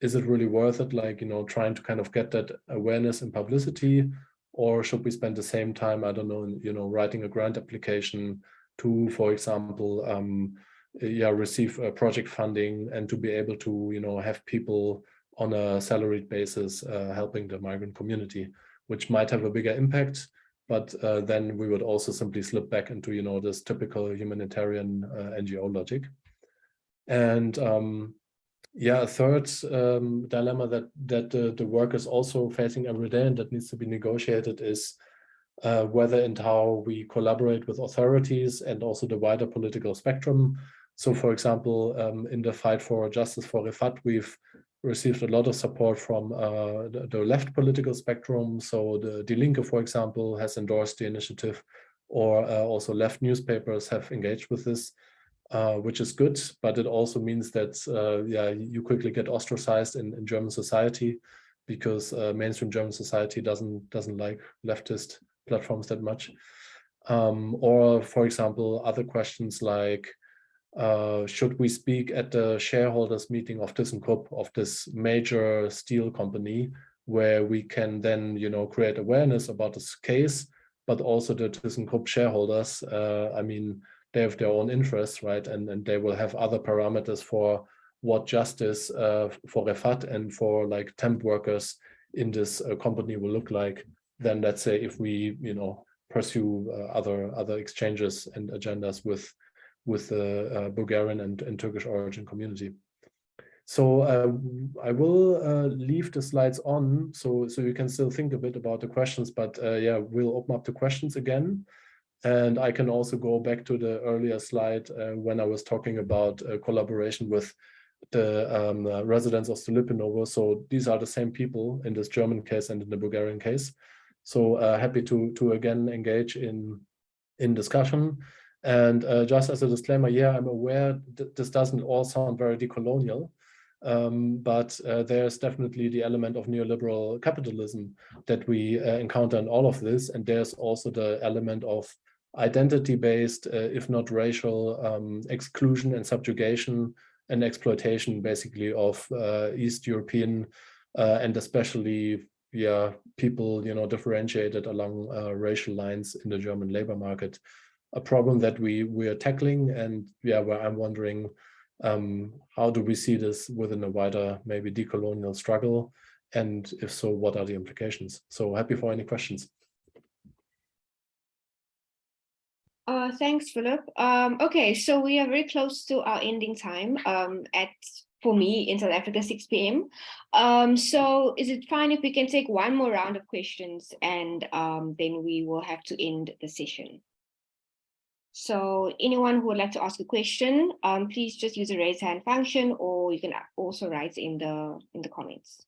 is it really worth it? Like, trying to kind of get that awareness and publicity, or should we spend the same time, I don't know, writing a grant application to, for example, receive project funding, and to be able to, have people on a salaried basis helping the migrant community, which might have a bigger impact, but then we would also simply slip back into, this typical humanitarian NGO logic. And a third dilemma that the work is also facing every day and that needs to be negotiated is whether and how we collaborate with authorities and also the wider political spectrum. So, for example, in the fight for justice for Refat, we've received a lot of support from the left political spectrum. So the Die Linke, for example, has endorsed the initiative, or also left newspapers have engaged with this, which is good. But it also means that you quickly get ostracized in German society, because mainstream German society doesn't like leftist platforms that much. Or, for example, other questions like, should we speak at the shareholders meeting of Thyssenkrupp, of this major steel company, where we can then, create awareness about this case, but also the Thyssenkrupp shareholders, I mean, they have their own interests, right? And they will have other parameters for what justice for Refat and for like temp workers in this company will look like than, let's say, if we, pursue other exchanges and agendas with the Bulgarian and Turkish origin community. So I will leave the slides on, so you can still think a bit about the questions, but we'll open up the questions again. And I can also go back to the earlier slide when I was talking about collaboration with the residents of Stolypinovo. So these are the same people in this German case and in the Bulgarian case. So happy to again engage in discussion. And just as a disclaimer, I'm aware that this doesn't all sound very decolonial, but there's definitely the element of neoliberal capitalism that we encounter in all of this. And there's also the element of identity-based, if not racial, exclusion and subjugation and exploitation, basically, of East European and especially people, differentiated along racial lines in the German labor market. A problem that we are tackling, and where I'm wondering, how do we see this within a wider, maybe decolonial struggle, And if so, what are the implications? So happy for any questions. Thanks, Philip. Okay, so we are very close to our ending time for me in South Africa, 6 p.m. So is it fine if we can take one more round of questions and then we will have to end the session? So anyone who would like to ask a question, please just use the raise hand function, or you can also write in the comments.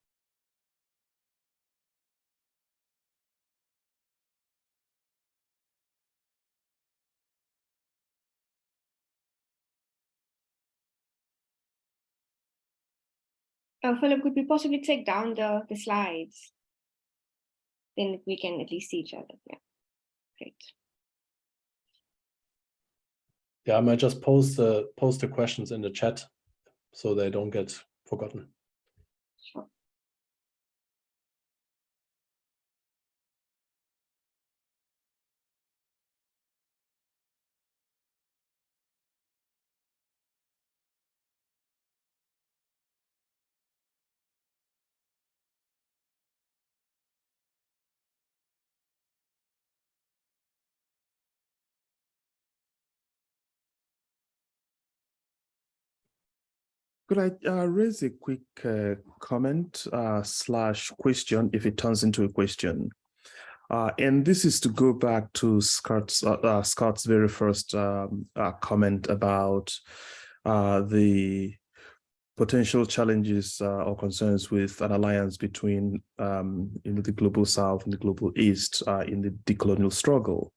Philip, could we possibly take down the slides? Then we can at least see each other. Yeah, great. Yeah, I might just post the questions in the chat so they don't get forgotten. Sure. Could I raise a quick comment slash question if it turns into a question? And this is to go back to Scott's very first comment about the potential challenges or concerns with an alliance between the global South and the global East in the decolonial struggle.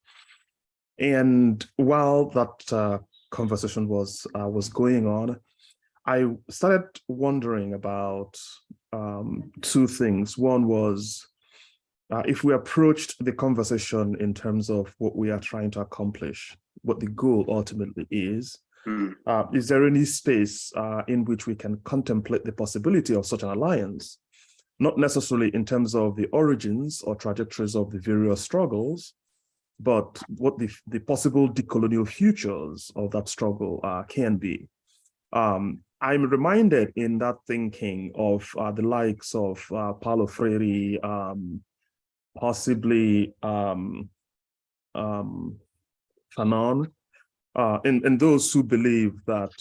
And while that conversation was going on, I started wondering about two things. One was, if we approached the conversation in terms of what we are trying to accomplish, what the goal ultimately is there any space in which we can contemplate the possibility of such an alliance, not necessarily in terms of the origins or trajectories of the various struggles, but what the possible decolonial futures of that struggle can be. I'm reminded in that thinking of the likes of Paulo Freire, possibly Fanon, and those who believe that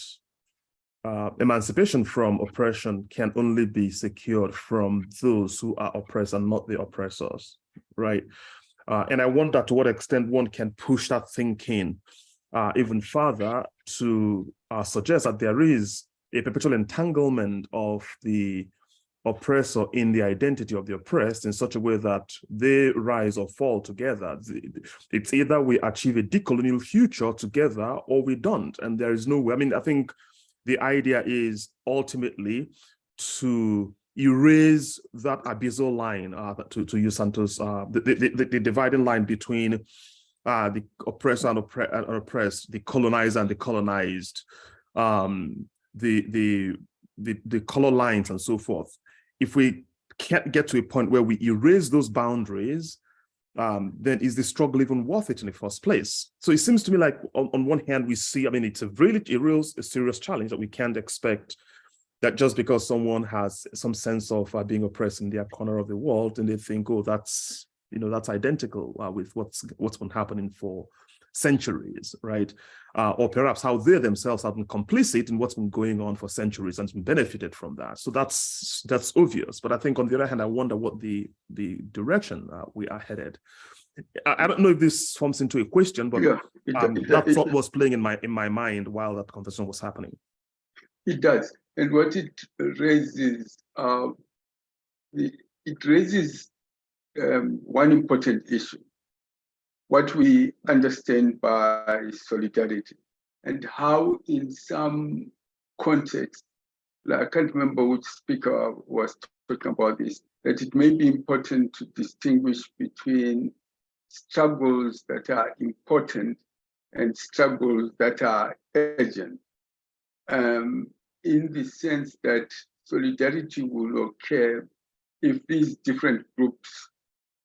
emancipation from oppression can only be secured from those who are oppressed and not the oppressors, right? And I wonder to what extent one can push that thinking even further to suggest that there is a perpetual entanglement of the oppressor in the identity of the oppressed in such a way that they rise or fall together. It's either we achieve a decolonial future together or we don't, and there is no way. I mean, I think the idea is ultimately to erase that abyssal line, to use Santos, the dividing line between the oppressor and oppressed, the colonizer and the colonized, the color lines and so forth. If we can't get to a point where we erase those boundaries, then is the struggle even worth it in the first place? So it seems to me like on one hand we see, I mean, it's a serious challenge that we can't expect that just because someone has some sense of being oppressed in their corner of the world, and they think, oh, that's identical with what's been happening for centuries, right? Or perhaps how they themselves have been complicit in what's been going on for centuries and been benefited from that. So that's obvious. But I think on the other hand, I wonder what the direction we are headed. I don't know if this forms into a question, but that thought was playing in my mind while that conversation was happening. It does, and what it raises, one important issue: what we understand by solidarity, and how in some context, like I can't remember which speaker was talking about this, that it may be important to distinguish between struggles that are important and struggles that are urgent, in the sense that solidarity will occur if these different groups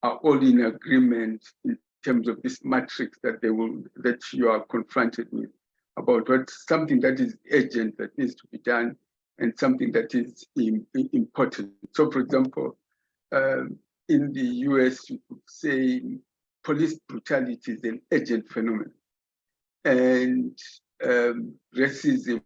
are all in agreement in terms of this matrix that you are confronted with, about what's something that is urgent that needs to be done and something that is important. So, for example, in the US, you could say police brutality is an urgent phenomenon. And racism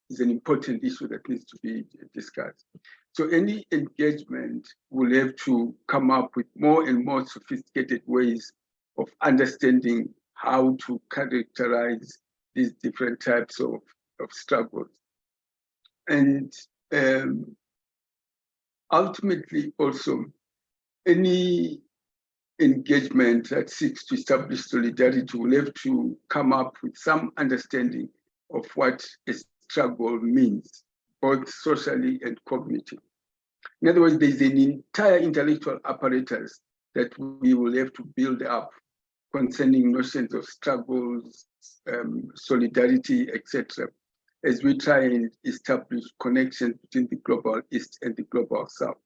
is an important issue that needs to be discussed. So any engagement will have to come up with more and more sophisticated ways of understanding how to characterize these different types of struggles. And ultimately also, any engagement that seeks to establish solidarity will have to come up with some understanding of what a struggle means, both socially and cognitively. In other words, there's an entire intellectual apparatus that we will have to build up concerning notions of struggles, solidarity, etc., as we try and establish connections between the global East and the global South.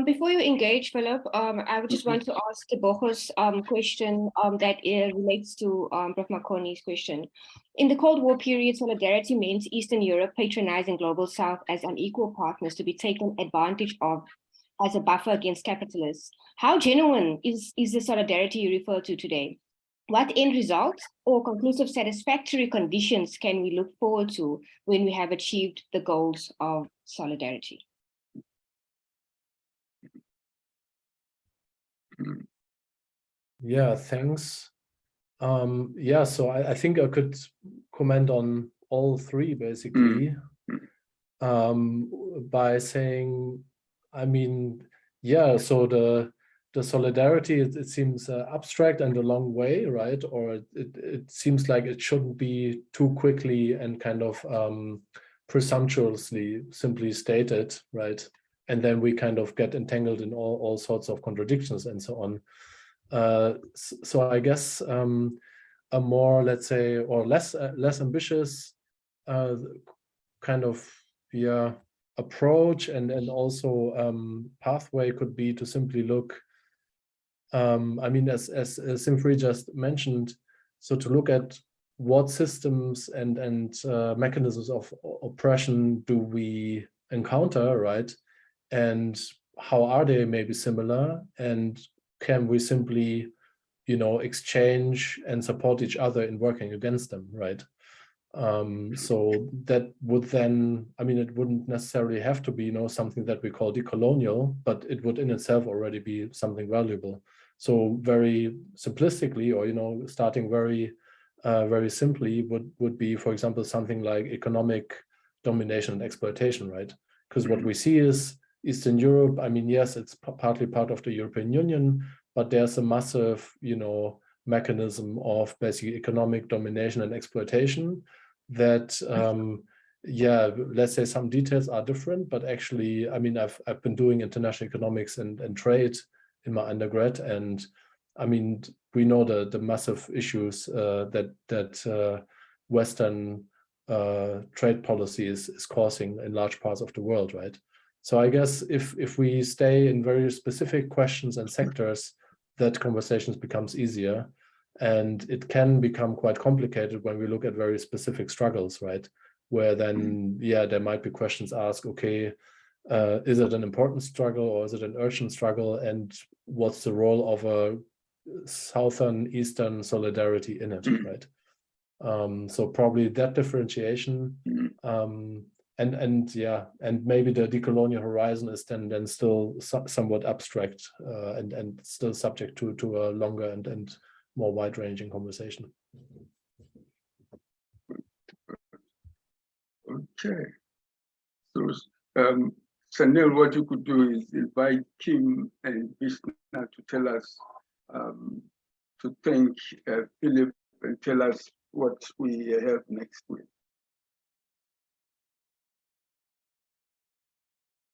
Before you engage, Philip, I would just want to ask the Bochus question that relates to Prof. Marconi's question. In the Cold War period, solidarity meant Eastern Europe patronizing Global South as unequal partners to be taken advantage of as a buffer against capitalists. How genuine is the solidarity you refer to today? What end results or conclusive satisfactory conditions can we look forward to when we have achieved the goals of solidarity? Yeah, thanks. Yeah, so I think I could comment on all three basically by saying, I mean, yeah, so the solidarity, it seems abstract and a long way, right? Or it seems like it shouldn't be too quickly and kind of presumptuously simply stated, right? And then we kind of get entangled in all sorts of contradictions and so on. So I guess a more, let's say, or less ambitious kind of approach and also pathway could be to simply look. I mean, as Simfree just mentioned, so to look at what systems and mechanisms of oppression do we encounter, right? And how are they maybe similar? And can we simply, exchange and support each other in working against them, right? So that would then, I mean, it wouldn't necessarily have to be, something that we call decolonial, but it would in itself already be something valuable. So very simplistically, or, starting very, very simply would be, for example, something like economic domination and exploitation, right? Because what we see is Eastern Europe, I mean, yes, it's partly part of the European Union, but there's a massive, mechanism of basically economic domination and exploitation that, yeah, let's say some details are different, but actually, I mean, I've been doing international economics and trade in my undergrad, and I mean, we know the massive issues that Western trade policy is causing in large parts of the world, right? So I guess if we stay in very specific questions and sectors, that conversations becomes easier, and it can become quite complicated when we look at very specific struggles, right? Where then, yeah, there might be questions asked, okay, is it an important struggle or is it an urgent struggle? And what's the role of a Southern Eastern solidarity in it, right? So probably that differentiation, and yeah, and maybe the decolonial horizon is then still somewhat abstract and still subject to a longer and more wide-ranging conversation. Okay. So, Sanil, what you could do is invite Kim and Vishna to tell us, to thank Philip and tell us what we have next week.